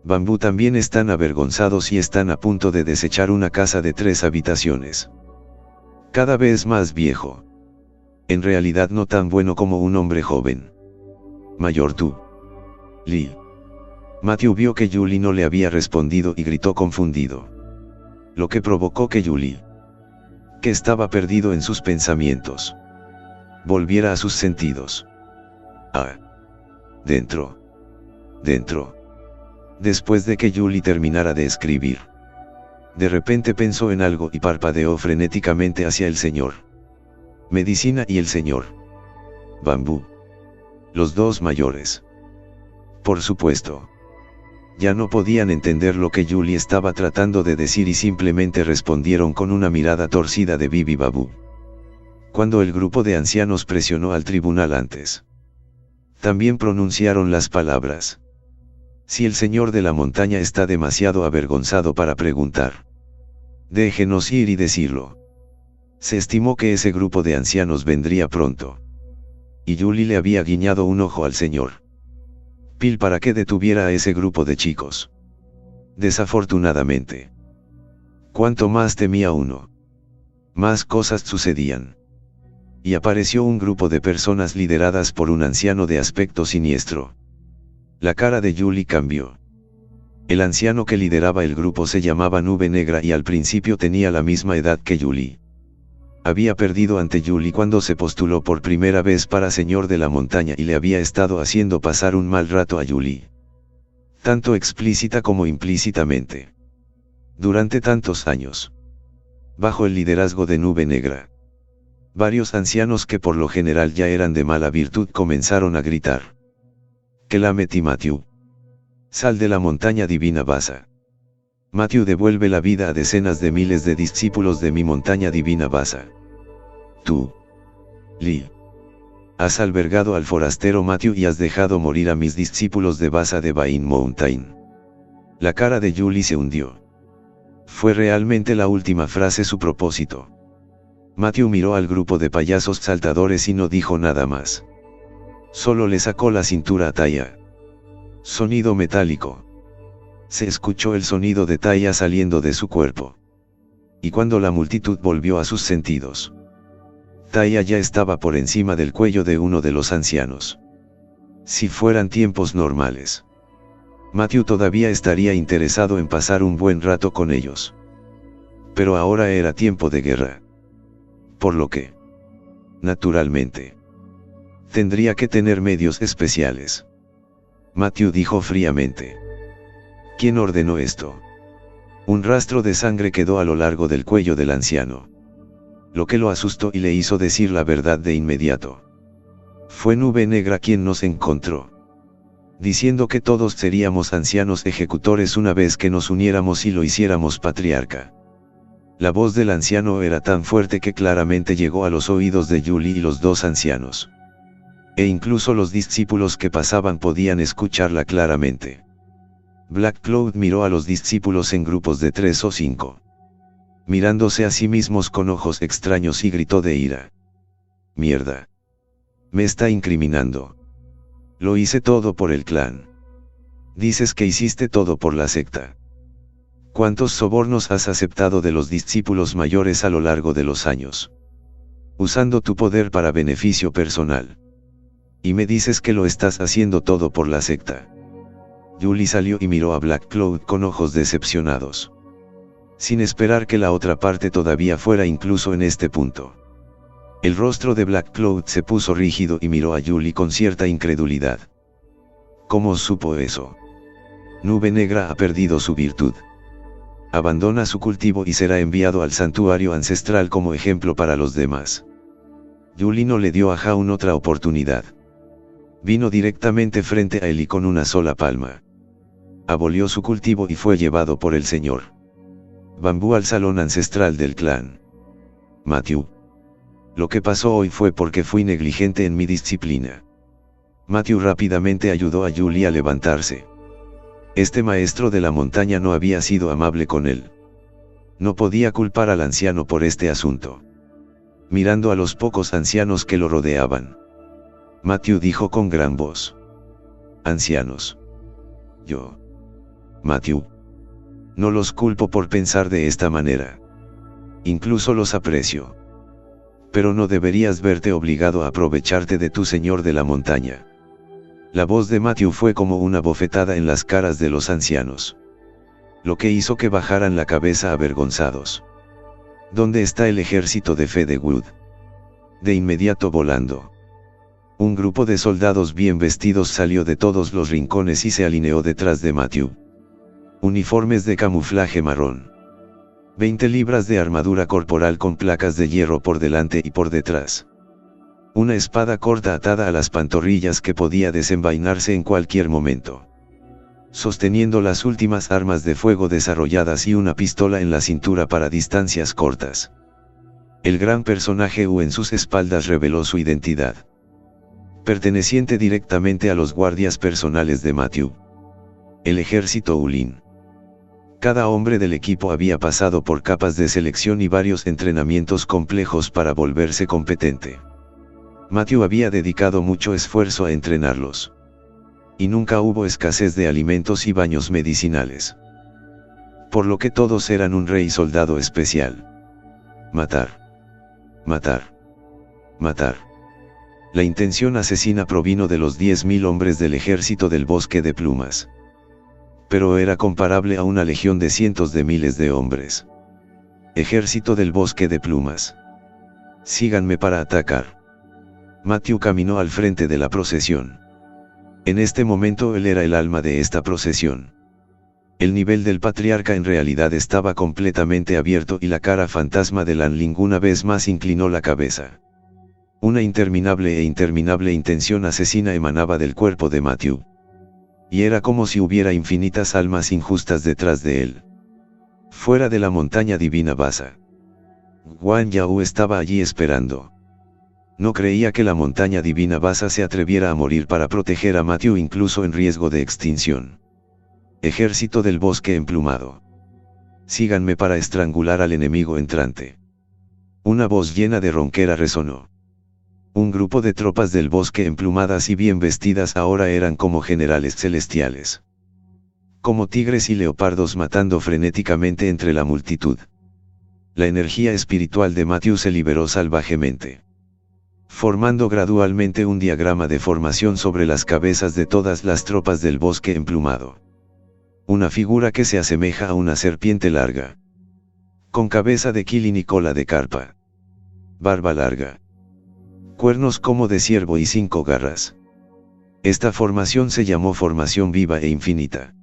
Bambú también están avergonzados y están a punto de desechar una casa de 3 habitaciones. Cada vez más viejo. En realidad no tan bueno como un hombre joven. Mayor tú, Lee. Matthew vio que Julie no le había respondido y gritó confundido. Lo que provocó que Julie, que estaba perdido en sus pensamientos, volviera a sus sentidos. Ah. Dentro. Después de que Julie terminara de escribir, de repente pensó en algo y parpadeó frenéticamente hacia el señor Medicina y el señor Bambú. Los dos mayores. Por supuesto, ya no podían entender lo que Julie estaba tratando de decir y simplemente respondieron con una mirada torcida de Bibi Babu. Cuando el grupo de ancianos presionó al tribunal antes, también pronunciaron las palabras: si el señor de la montaña está demasiado avergonzado para preguntar, déjenos ir y decirlo. Se estimó que ese grupo de ancianos vendría pronto. Y Julie le había guiñado un ojo al señor Pil para que detuviera a ese grupo de chicos. Desafortunadamente, cuanto más temía uno, más cosas sucedían. Y apareció un grupo de personas lideradas por un anciano de aspecto siniestro. La cara de Julie cambió. El anciano que lideraba el grupo se llamaba Nube Negra y al principio tenía la misma edad que Julie. Había perdido ante Julie cuando se postuló por primera vez para señor de la montaña y le había estado haciendo pasar un mal rato a Julie, tanto explícita como implícitamente, durante tantos años. Bajo el liderazgo de Nube Negra, varios ancianos que por lo general ya eran de mala virtud comenzaron a gritar: Kelamet y Matthew, sal de la montaña divina Basa. Matthew devuelve la vida a decenas de miles de discípulos de mi montaña divina Basa. Tú, Lee, has albergado al forastero Matthew y has dejado morir a mis discípulos de Basa de Bain Mountain. La cara de Julie se hundió. Fue realmente la última frase su propósito. Matthew miró al grupo de payasos saltadores y no dijo nada más. Solo le sacó la cintura a Taya. Sonido metálico. Se escuchó el sonido de Taya saliendo de su cuerpo. Y cuando la multitud volvió a sus sentidos, Taya ya estaba por encima del cuello de uno de los ancianos. Si fueran tiempos normales, Matthew todavía estaría interesado en pasar un buen rato con ellos. Pero ahora era tiempo de guerra. Por lo que, naturalmente, tendría que tener medios especiales. Matthew dijo fríamente. ¿Quién ordenó esto? Un rastro de sangre quedó a lo largo del cuello del anciano, lo que lo asustó y le hizo decir la verdad de inmediato. Fue Nube Negra quien nos encontró, diciendo que todos seríamos ancianos ejecutores una vez que nos uniéramos y lo hiciéramos patriarca. La voz del anciano era tan fuerte que claramente llegó a los oídos de Yuli y los dos ancianos. E incluso los discípulos que pasaban podían escucharla claramente. Black Cloud miró a los discípulos en grupos de 3 o 5, mirándose a sí mismos con ojos extraños, y gritó de ira. Mierda. Me está incriminando. Lo hice todo por el clan. Dices que hiciste todo por la secta. ¿Cuántos sobornos has aceptado de los discípulos mayores a lo largo de los años? Usando tu poder para beneficio personal. Y me dices que lo estás haciendo todo por la secta. Yuli salió y miró a Black Cloud con ojos decepcionados, sin esperar que la otra parte todavía fuera incluso en este punto. El rostro de Black Cloud se puso rígido y miró a Yuli con cierta incredulidad. ¿Cómo supo eso? Nube Negra ha perdido su virtud. Abandona su cultivo y será enviado al santuario ancestral como ejemplo para los demás. Yuli no le dio a Jaun otra oportunidad. Vino directamente frente a él y con una sola palma abolió su cultivo y fue llevado por el señor Bambú al salón ancestral del clan. Matthew. Lo que pasó hoy fue porque fui negligente en mi disciplina. Matthew rápidamente ayudó a Yuli a levantarse. Este maestro de la montaña no había sido amable con él. No podía culpar al anciano por este asunto. Mirando a los pocos ancianos que lo rodeaban, Matthew dijo con gran voz. Ancianos. Yo. Matthew. No los culpo por pensar de esta manera. Incluso los aprecio. Pero no deberías verte obligado a aprovecharte de tu señor de la montaña. La voz de Matthew fue como una bofetada en las caras de los ancianos, lo que hizo que bajaran la cabeza avergonzados. ¿Dónde está el ejército de Fedewood? De inmediato volando. Un grupo de soldados bien vestidos salió de todos los rincones y se alineó detrás de Matthew. Uniformes de camuflaje marrón. 20 libras de armadura corporal con placas de hierro por delante y por detrás. Una espada corta atada a las pantorrillas que podía desenvainarse en cualquier momento. Sosteniendo las últimas armas de fuego desarrolladas y una pistola en la cintura para distancias cortas. El gran personaje U en sus espaldas reveló su identidad. Perteneciente directamente a los guardias personales de Matthew. El ejército Ulin. Cada hombre del equipo había pasado por capas de selección y varios entrenamientos complejos para volverse competente. Matthew había dedicado mucho esfuerzo a entrenarlos. Y nunca hubo escasez de alimentos y baños medicinales. Por lo que todos eran un rey soldado especial. Matar. Matar. Matar. La intención asesina provino de los 10.000 hombres del ejército del Bosque de Plumas. Pero era comparable a una legión de cientos de miles de hombres. Ejército del Bosque de Plumas. Síganme para atacar. Matthew caminó al frente de la procesión. En este momento él era el alma de esta procesión. El nivel del patriarca en realidad estaba completamente abierto y la cara fantasma de Lanling una vez más inclinó la cabeza. Una interminable intención asesina emanaba del cuerpo de Matthew. Y era como si hubiera infinitas almas injustas detrás de él. Fuera de la montaña divina Basa. Guan Yao estaba allí esperando. No creía que la montaña divina Basa se atreviera a morir para proteger a Matthew incluso en riesgo de extinción. Ejército del Bosque Emplumado. Síganme para estrangular al enemigo entrante. Una voz llena de ronquera resonó. Un grupo de tropas del bosque emplumadas y bien vestidas ahora eran como generales celestiales. Como tigres y leopardos matando frenéticamente entre la multitud. La energía espiritual de Matthew se liberó salvajemente, formando gradualmente un diagrama de formación sobre las cabezas de todas las tropas del bosque emplumado. Una figura que se asemeja a una serpiente larga, con cabeza de quilín y cola de carpa, barba larga, cuernos como de ciervo y 5 garras. Esta formación se llamó formación viva e infinita.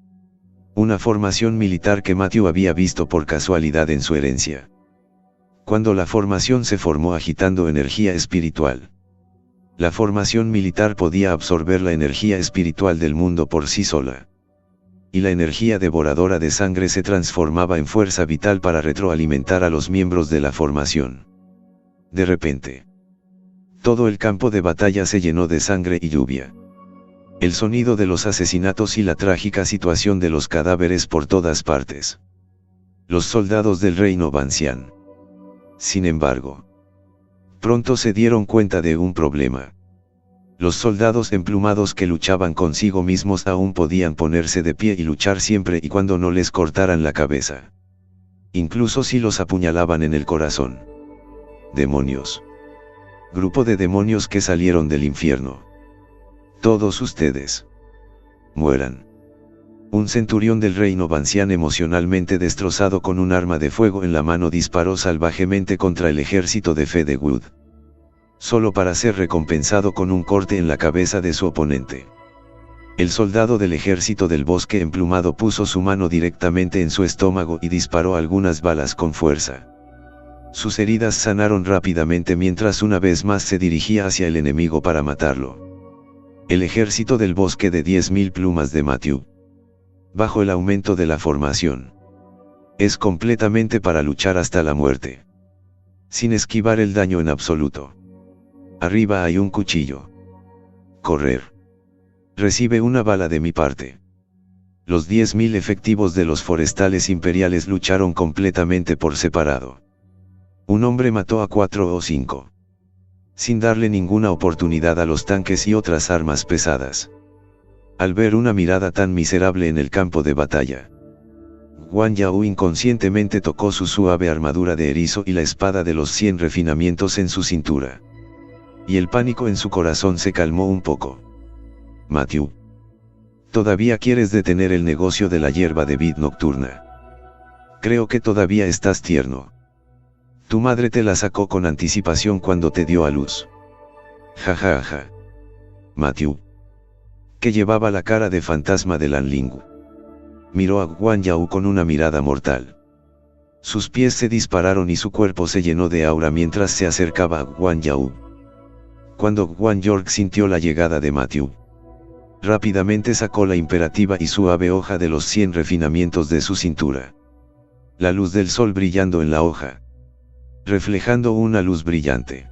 Una formación militar que Matthew había visto por casualidad en su herencia. Cuando la formación se formó agitando energía espiritual. La formación militar podía absorber la energía espiritual del mundo por sí sola. Y la energía devoradora de sangre se transformaba en fuerza vital para retroalimentar a los miembros de la formación. De repente, todo el campo de batalla se llenó de sangre y lluvia. El sonido de los asesinatos y la trágica situación de los cadáveres por todas partes. Los soldados del reino Vancián. Sin embargo, pronto se dieron cuenta de un problema. Los soldados emplumados que luchaban consigo mismos aún podían ponerse de pie y luchar siempre y cuando no les cortaran la cabeza. Incluso si los apuñalaban en el corazón. Demonios. Grupo de demonios que salieron del infierno. Todos ustedes. Mueran. Un centurión del reino Vancián emocionalmente destrozado con un arma de fuego en la mano disparó salvajemente contra el ejército de Fedewood. Solo para ser recompensado con un corte en la cabeza de su oponente. El soldado del ejército del bosque emplumado puso su mano directamente en su estómago y disparó algunas balas con fuerza. Sus heridas sanaron rápidamente mientras una vez más se dirigía hacia el enemigo para matarlo. El ejército del bosque de 10.000 plumas de Matthew. Bajo el aumento de la formación. Es completamente para luchar hasta la muerte. Sin esquivar el daño en absoluto. Arriba hay un cuchillo. Correr. Recibe una bala de mi parte. Los 10.000 efectivos de los forestales imperiales lucharon completamente por separado. Un hombre mató a 4 o 5. Sin darle ninguna oportunidad a los tanques y otras armas pesadas. Al ver una mirada tan miserable en el campo de batalla. Guan Yao inconscientemente tocó su suave armadura de erizo y la espada de los 100 refinamientos en su cintura. Y el pánico en su corazón se calmó un poco. Matthew. ¿Todavía quieres detener el negocio de la hierba de vid nocturna? Creo que todavía estás tierno. Tu madre te la sacó con anticipación cuando te dio a luz. Ja ja ja. Matthew. Que llevaba la cara de fantasma de Lan Ling. Miró a Guan Yao con una mirada mortal. Sus pies se dispararon y su cuerpo se llenó de aura mientras se acercaba a Guan Yao. Cuando Guan York sintió la llegada de Matthew, rápidamente sacó la imperativa y suave hoja de los 100 refinamientos de su cintura. La luz del sol brillando en la hoja, reflejando una luz brillante.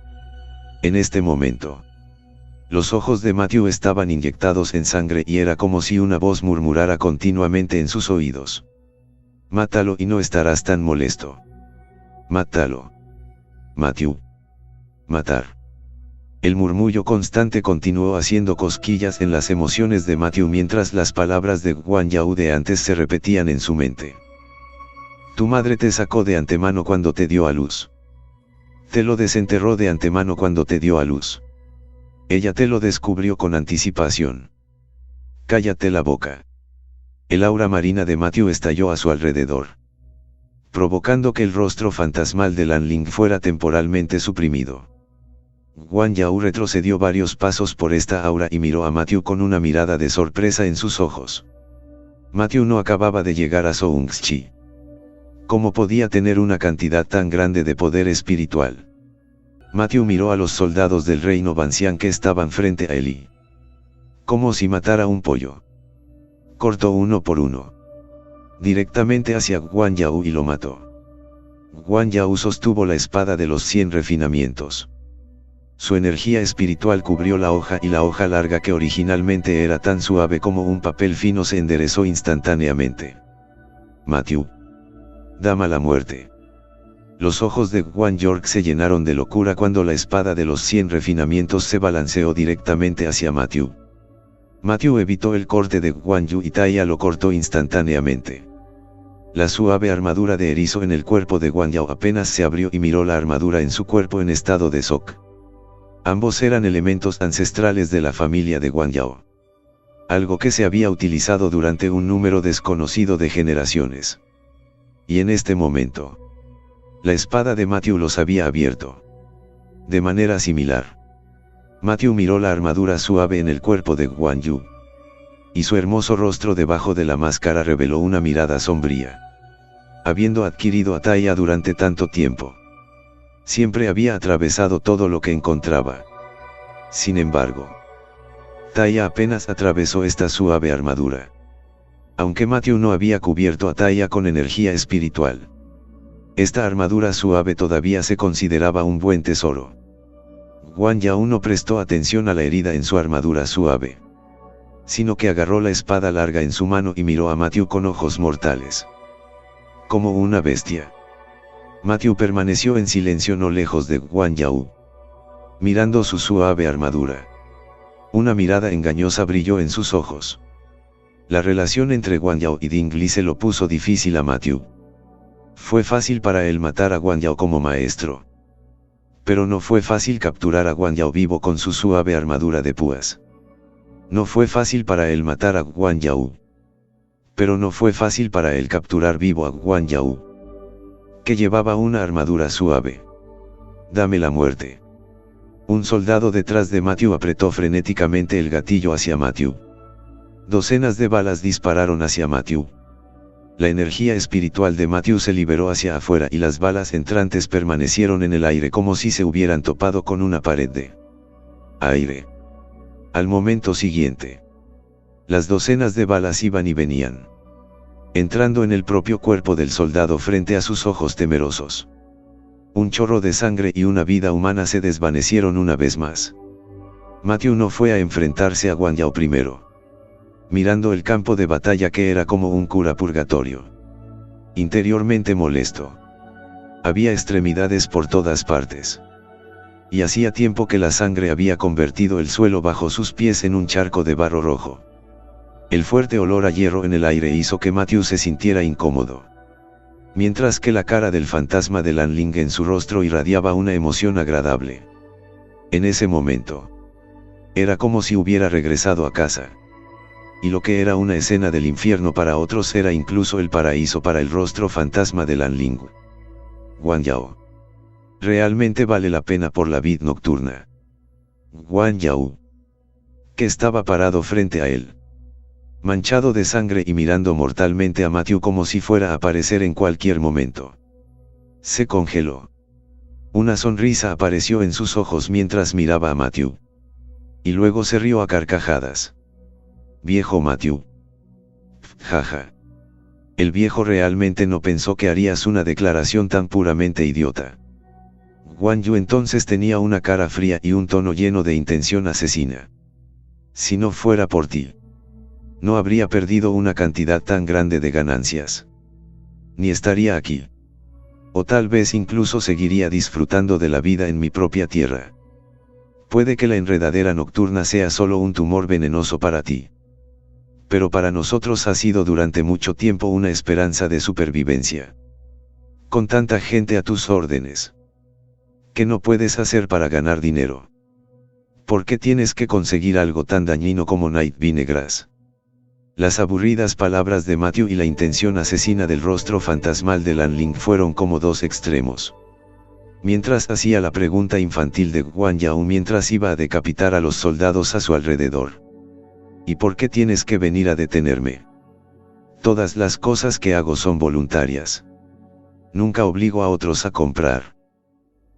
En este momento, los ojos de Matthew estaban inyectados en sangre y era como si una voz murmurara continuamente en sus oídos. Mátalo y no estarás tan molesto. Mátalo. Matthew. Matar. El murmullo constante continuó haciendo cosquillas en las emociones de Matthew mientras las palabras de Guan Yao de antes se repetían en su mente. Tu madre te sacó de antemano cuando te dio a luz. Te lo desenterró de antemano cuando te dio a luz. Ella te lo descubrió con anticipación. Cállate la boca. El aura marina de Matthew estalló a su alrededor, provocando que el rostro fantasmal de Lan Ling fuera temporalmente suprimido. Guan Yao retrocedió varios pasos por esta aura y miró a Matthew con una mirada de sorpresa en sus ojos. Matthew no acababa de llegar a Soongxi. ¿Cómo podía tener una cantidad tan grande de poder espiritual? Matthew miró a los soldados del reino Vancián que estaban frente a él. Como si matara un pollo. Cortó uno por uno. Directamente hacia Guan Yao y lo mató. Guan Yao sostuvo la espada de los 100 refinamientos. Su energía espiritual cubrió la hoja y la hoja larga que originalmente era tan suave como un papel fino se enderezó instantáneamente. Matthew. Dama la muerte. Los ojos de Guan York se llenaron de locura cuando la espada de los 100 refinamientos se balanceó directamente hacia Matthew. Matthew evitó el corte de Guan Yu y Taya lo cortó instantáneamente. La suave armadura de erizo en el cuerpo de Guan Yao apenas se abrió y miró la armadura en su cuerpo en estado de shock. Ambos eran elementos ancestrales de la familia de Guan Yao. Algo que se había utilizado durante un número desconocido de generaciones. Y en este momento, la espada de Matthew los había abierto. De manera similar, Matthew miró la armadura suave en el cuerpo de Guan Yu. Y su hermoso rostro debajo de la máscara reveló una mirada sombría. Habiendo adquirido a Taya durante tanto tiempo, siempre había atravesado todo lo que encontraba. Sin embargo, Taya apenas atravesó esta suave armadura. Aunque Matthew no había cubierto a Taya con energía espiritual, esta armadura suave todavía se consideraba un buen tesoro. Guan Yao no prestó atención a la herida en su armadura suave, sino que agarró la espada larga en su mano y miró a Matthew con ojos mortales. Como una bestia, Matthew permaneció en silencio no lejos de Guan Yao, mirando su suave armadura. Una mirada engañosa brilló en sus ojos. La relación entre Guan Yao y Ding Li se lo puso difícil a Matthew. Fue fácil para él matar a Guan Yao como maestro. Pero no fue fácil capturar a Guan Yao vivo con su suave armadura de púas. No fue fácil para él matar a Guan Yao. Pero no fue fácil para él capturar vivo a Guan Yao, que llevaba una armadura suave. Dame la muerte. Un soldado detrás de Matthew apretó frenéticamente el gatillo hacia Matthew. Docenas de balas dispararon hacia Matthew. La energía espiritual de Matthew se liberó hacia afuera y las balas entrantes permanecieron en el aire como si se hubieran topado con una pared de aire. Al momento siguiente, las docenas de balas iban y venían, entrando en el propio cuerpo del soldado frente a sus ojos temerosos. Un chorro de sangre y una vida humana se desvanecieron una vez más. Matthew no fue a enfrentarse a Guan Yao primero, mirando el campo de batalla que era como un cura purgatorio. Interiormente molesto. Había extremidades por todas partes. Y hacía tiempo que la sangre había convertido el suelo bajo sus pies en un charco de barro rojo. El fuerte olor a hierro en el aire hizo que Matthew se sintiera incómodo, mientras que la cara del fantasma de Lan Ling en su rostro irradiaba una emoción agradable. En ese momento, era como si hubiera regresado a casa. Y lo que era una escena del infierno para otros era incluso el paraíso para el rostro fantasma de Lan Ling. Guan Yao. Realmente vale la pena por la vid nocturna. Guan Yao, que estaba parado frente a él, manchado de sangre y mirando mortalmente a Matthew como si fuera a aparecer en cualquier momento. Se congeló. Una sonrisa apareció en sus ojos mientras miraba a Matthew. Y luego se rió a carcajadas. Viejo Matthew. Jaja. El viejo realmente no pensó que harías una declaración tan puramente idiota. Guan Yu entonces tenía una cara fría y un tono lleno de intención asesina. Si no fuera por ti, no habría perdido una cantidad tan grande de ganancias. Ni estaría aquí. O tal vez incluso seguiría disfrutando de la vida en mi propia tierra. Puede que la enredadera nocturna sea solo un tumor venenoso para ti. Pero para nosotros ha sido durante mucho tiempo una esperanza de supervivencia. Con tanta gente a tus órdenes. ¿Qué no puedes hacer para ganar dinero? ¿Por qué tienes que conseguir algo tan dañino como Night Vinegras? Las aburridas palabras de Matthew y la intención asesina del rostro fantasmal de Lan Ling fueron como dos extremos. Mientras hacía la pregunta infantil de Guan Yao mientras iba a decapitar a los soldados a su alrededor. ¿Y por qué tienes que venir a detenerme? Todas las cosas que hago son voluntarias. Nunca obligo a otros a comprar.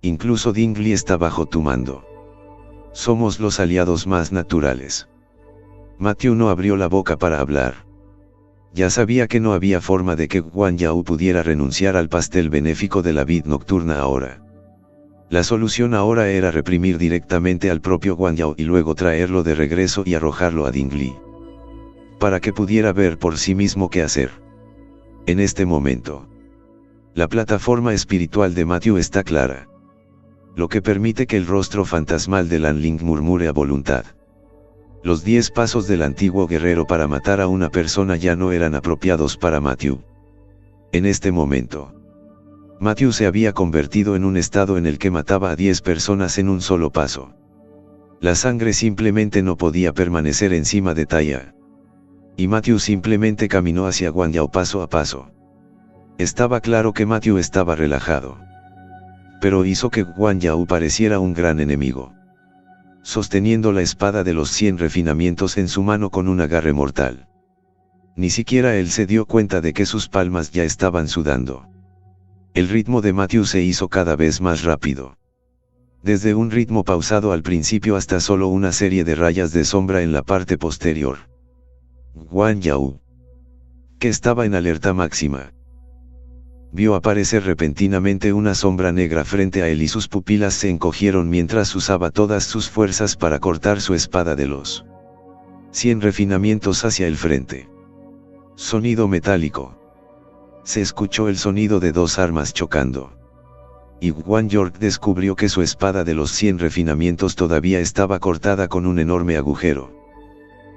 Incluso Ding Li está bajo tu mando. Somos los aliados más naturales. Matthew no abrió la boca para hablar. Ya sabía que no había forma de que Guan Yao pudiera renunciar al pastel benéfico de la vid nocturna ahora. La solución ahora era reprimir directamente al propio Guan Yao y luego traerlo de regreso y arrojarlo a Ding Li, para que pudiera ver por sí mismo qué hacer. En este momento, La plataforma espiritual de Matthew está clara, lo que permite que el rostro fantasmal de Lan Ling murmure a voluntad. Los 10 pasos del antiguo guerrero para matar a una persona ya no eran apropiados para Matthew. En este momento, Matthew se había convertido en un estado en el que mataba a 10 personas en un solo paso. La sangre simplemente no podía permanecer encima de Taya. Y Matthew simplemente caminó hacia Guan Yao paso a paso. Estaba claro que Matthew estaba relajado. Pero hizo que Guan Yao pareciera un gran enemigo. Sosteniendo la espada de los 100 refinamientos en su mano con un agarre mortal. Ni siquiera él se dio cuenta de que sus palmas ya estaban sudando. El ritmo de Matthew se hizo cada vez más rápido. Desde un ritmo pausado al principio hasta solo una serie de rayas de sombra en la parte posterior. Guan Yao, que estaba en alerta máxima, vio aparecer repentinamente una sombra negra frente a él y sus pupilas se encogieron mientras usaba todas sus fuerzas para cortar su espada de los 100 refinamientos hacia el frente. Sonido metálico. Se escuchó el sonido de 2 armas chocando. Y Guan York descubrió que su espada de los 100 refinamientos todavía estaba cortada con un enorme agujero.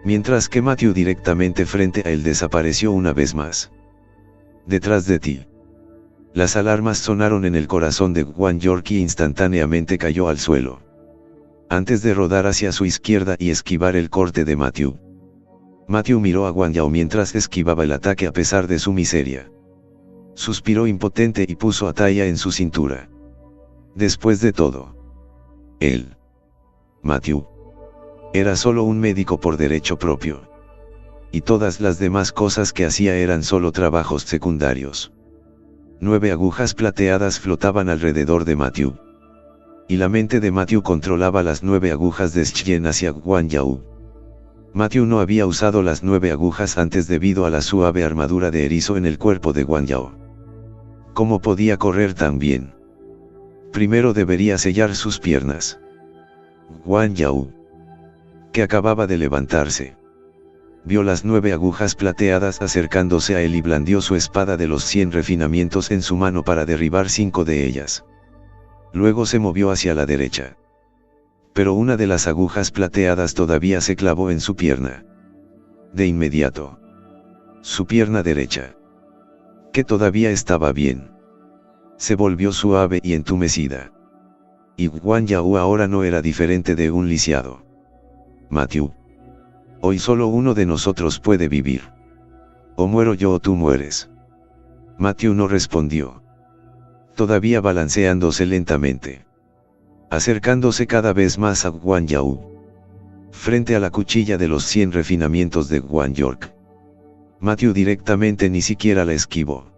Mientras que Matthew directamente frente a él desapareció una vez más. Detrás de ti. Las alarmas sonaron en el corazón de Guan York y instantáneamente cayó al suelo. Antes de rodar hacia su izquierda y esquivar el corte de Matthew. Matthew miró a Guan Yao mientras esquivaba el ataque a pesar de su miseria. Suspiró impotente y puso a Taya en su cintura. Después de todo, él, Matthew, era solo un médico por derecho propio. Y todas las demás cosas que hacía eran solo trabajos secundarios. 9 agujas plateadas flotaban alrededor de Matthew. Y la mente de Matthew controlaba las 9 agujas de Xian hacia Guan Yao. Matthew no había usado las 9 agujas antes debido a la suave armadura de erizo en el cuerpo de Guan Yao. ¿Cómo podía correr tan bien? Primero debería sellar sus piernas. Guan Yao, que acababa de levantarse, vio las 9 agujas plateadas acercándose a él y blandió su espada de los 100 refinamientos en su mano para derribar 5 de ellas. Luego se movió hacia la derecha. Pero una de las agujas plateadas todavía se clavó en su pierna. De inmediato. Su pierna derecha, que todavía estaba bien, se volvió suave y entumecida. Y Guan Yao ahora no era diferente de un lisiado. Matthew, hoy solo uno de nosotros puede vivir. O muero yo o tú mueres. Matthew no respondió. Todavía balanceándose lentamente. Acercándose cada vez más a Guan Yao. Frente a la cuchilla de los 100 refinamientos de Guan York. Matthew directamente ni siquiera la esquivó.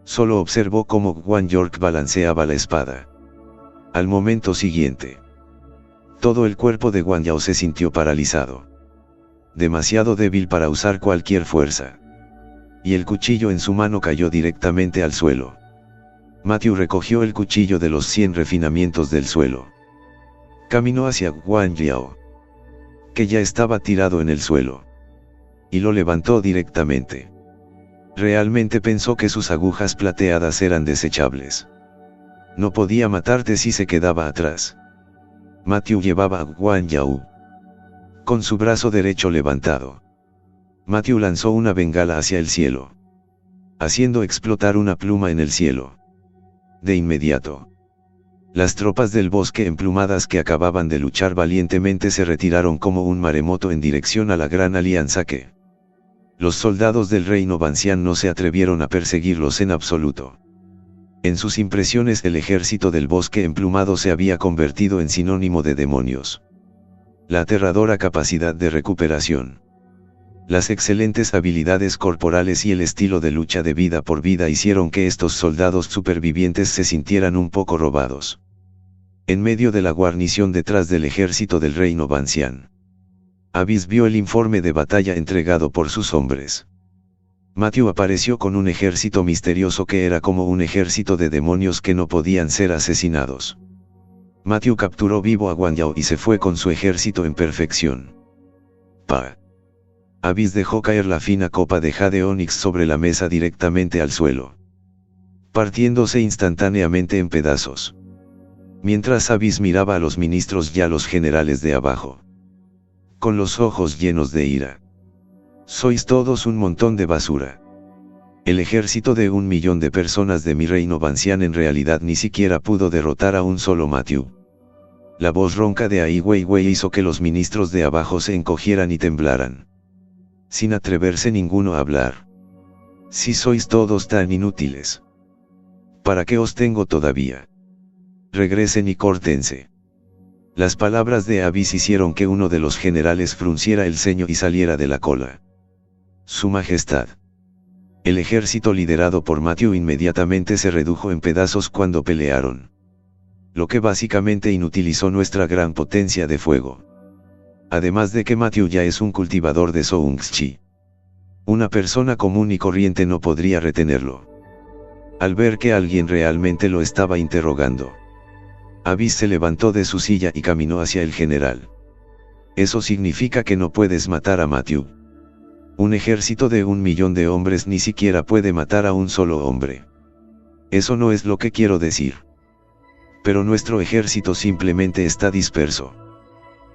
Solo observó cómo Guan York balanceaba la espada. Al momento siguiente, todo el cuerpo de Guan Yao se sintió paralizado. Demasiado débil para usar cualquier fuerza. Y el cuchillo en su mano cayó directamente al suelo. Matthew recogió el cuchillo de los 100 refinamientos del suelo. Caminó hacia Guan Yao, que ya estaba tirado en el suelo. Y lo levantó directamente. Realmente pensó que sus agujas plateadas eran desechables. No podía matarte si se quedaba atrás. Matthew llevaba a Guan Yao con su brazo derecho levantado. Matthew lanzó una bengala hacia el cielo, haciendo explotar una pluma en el cielo. De inmediato, las tropas del bosque emplumadas que acababan de luchar valientemente se retiraron como un maremoto en dirección a la gran alianza que los soldados del reino Bancian no se atrevieron a perseguirlos en absoluto. En sus impresiones el ejército del bosque emplumado se había convertido en sinónimo de demonios. La aterradora capacidad de recuperación, las excelentes habilidades corporales y el estilo de lucha de vida por vida hicieron que estos soldados supervivientes se sintieran un poco robados. En medio de la guarnición detrás del ejército del reino Bancian, Abyss vio el informe de batalla entregado por sus hombres. Matthew apareció con un ejército misterioso que era como un ejército de demonios que no podían ser asesinados. Matthew capturó vivo a Guan Yao y se fue con su ejército en perfección. Abyss dejó caer la fina copa de jade Onix sobre la mesa directamente al suelo. partiéndose instantáneamente en pedazos. Mientras Abis miraba a los ministros y a los generales de abajo, con los ojos llenos de ira. Sois todos un montón de basura. El ejército de 1 millón de personas de mi reino Bancian en realidad ni siquiera pudo derrotar a un solo Matthew. La voz ronca de Ai Weiwei hizo que los ministros de abajo se encogieran y temblaran, sin atreverse ninguno a hablar. Si sois todos tan inútiles, ¿para qué os tengo todavía? Regresen y córtense. Las palabras de Abis hicieron que uno de los generales frunciera el ceño y saliera de la cola. Su Majestad. El ejército liderado por Matthew inmediatamente se redujo en pedazos cuando pelearon, lo que básicamente inutilizó nuestra gran potencia de fuego. Además de que Matthew ya es un cultivador de Soungchi. Una persona común y corriente no podría retenerlo. Al ver que alguien realmente lo estaba interrogando, Abis se levantó de su silla y caminó hacia el general. Eso significa que no puedes matar a Matthew. Un ejército de 1 millón de hombres ni siquiera puede matar a un solo hombre. Eso no es lo que quiero decir. Pero nuestro ejército simplemente está disperso.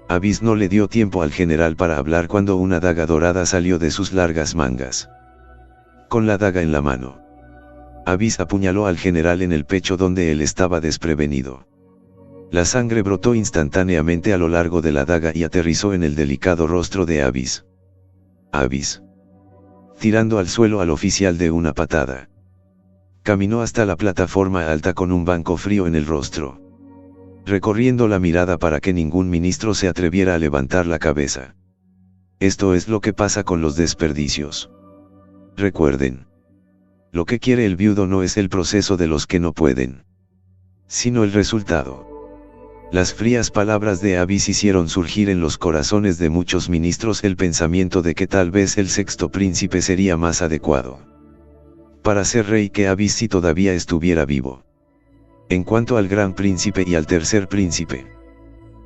Abis no le dio tiempo al general para hablar cuando una daga dorada salió de sus largas mangas. Con la daga en la mano, Abis apuñaló al general en el pecho donde él estaba desprevenido. La sangre brotó instantáneamente a lo largo de la daga y aterrizó en el delicado rostro de Abis. Abis, tirando al suelo al oficial de una patada, caminó hasta la plataforma alta con un banco frío en el rostro, recorriendo la mirada para que ningún ministro se atreviera a levantar la cabeza. Esto es lo que pasa con los desperdicios. Recuerden, lo que quiere el viudo no es el proceso de los que no pueden, sino el resultado. Las frías palabras de Abis hicieron surgir en los corazones de muchos ministros el pensamiento de que tal vez el sexto príncipe sería más adecuado para ser rey que Abis si todavía estuviera vivo. En cuanto al gran príncipe y al tercer príncipe,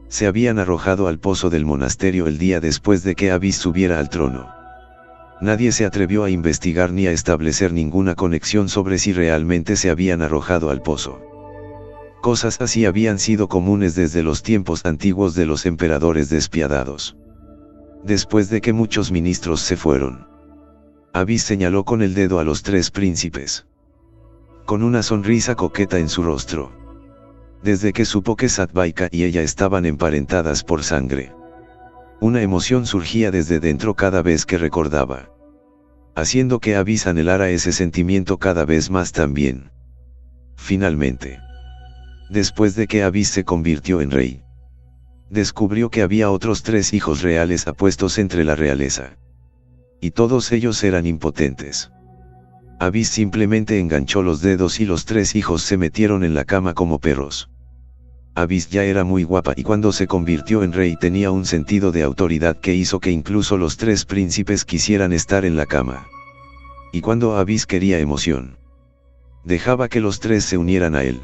se habían arrojado al pozo del monasterio el día después de que Abis subiera al trono. Nadie se atrevió a investigar ni a establecer ninguna conexión sobre si realmente se habían arrojado al pozo. Cosas así habían sido comunes desde los tiempos antiguos de los emperadores despiadados. Después de que muchos ministros se fueron, Abis señaló con el dedo a los 3 príncipes, con una sonrisa coqueta en su rostro. Desde que supo que Satvaika y ella estaban emparentadas por sangre, una emoción surgía desde dentro cada vez que recordaba, haciendo que Abis anhelara ese sentimiento cada vez más también. Finalmente, después de que Abis se convirtió en rey, descubrió que había otros 3 hijos reales apuestos entre la realeza, y todos ellos eran impotentes. Abis simplemente enganchó los dedos y los 3 hijos se metieron en la cama como perros. Abis ya era muy guapa y cuando se convirtió en rey tenía un sentido de autoridad que hizo que incluso los 3 príncipes quisieran estar en la cama. Y cuando Abis quería emoción, dejaba que los 3 se unieran a él.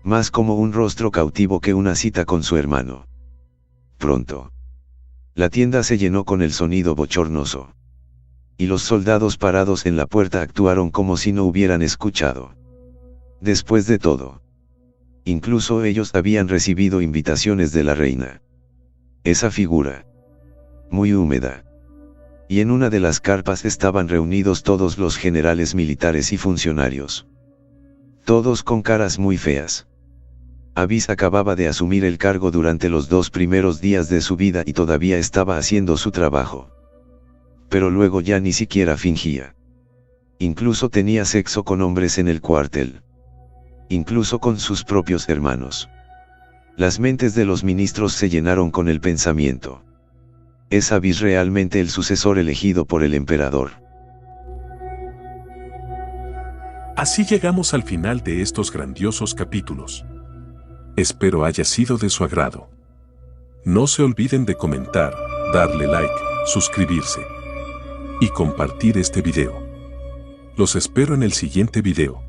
Más como un rostro cautivo que una cita con su hermano. Pronto, la tienda se llenó con el sonido bochornoso. Y los soldados parados en la puerta actuaron como si no hubieran escuchado. Después de todo, incluso ellos habían recibido invitaciones de la reina. Esa figura, muy húmeda. Y en una de las carpas estaban reunidos todos los generales militares y funcionarios. Todos con caras muy feas. Abis acababa de asumir el cargo durante los 2 primeros días de su vida y todavía estaba haciendo su trabajo. Pero luego ya ni siquiera fingía. Incluso tenía sexo con hombres en el cuartel. Incluso con sus propios hermanos. Las mentes de los ministros se llenaron con el pensamiento: ¿es Abis realmente el sucesor elegido por el emperador? Así llegamos al final de estos grandiosos capítulos. Espero haya sido de su agrado. No se olviden de comentar, darle like, suscribirse y compartir este video. Los espero en el siguiente video.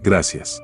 Gracias.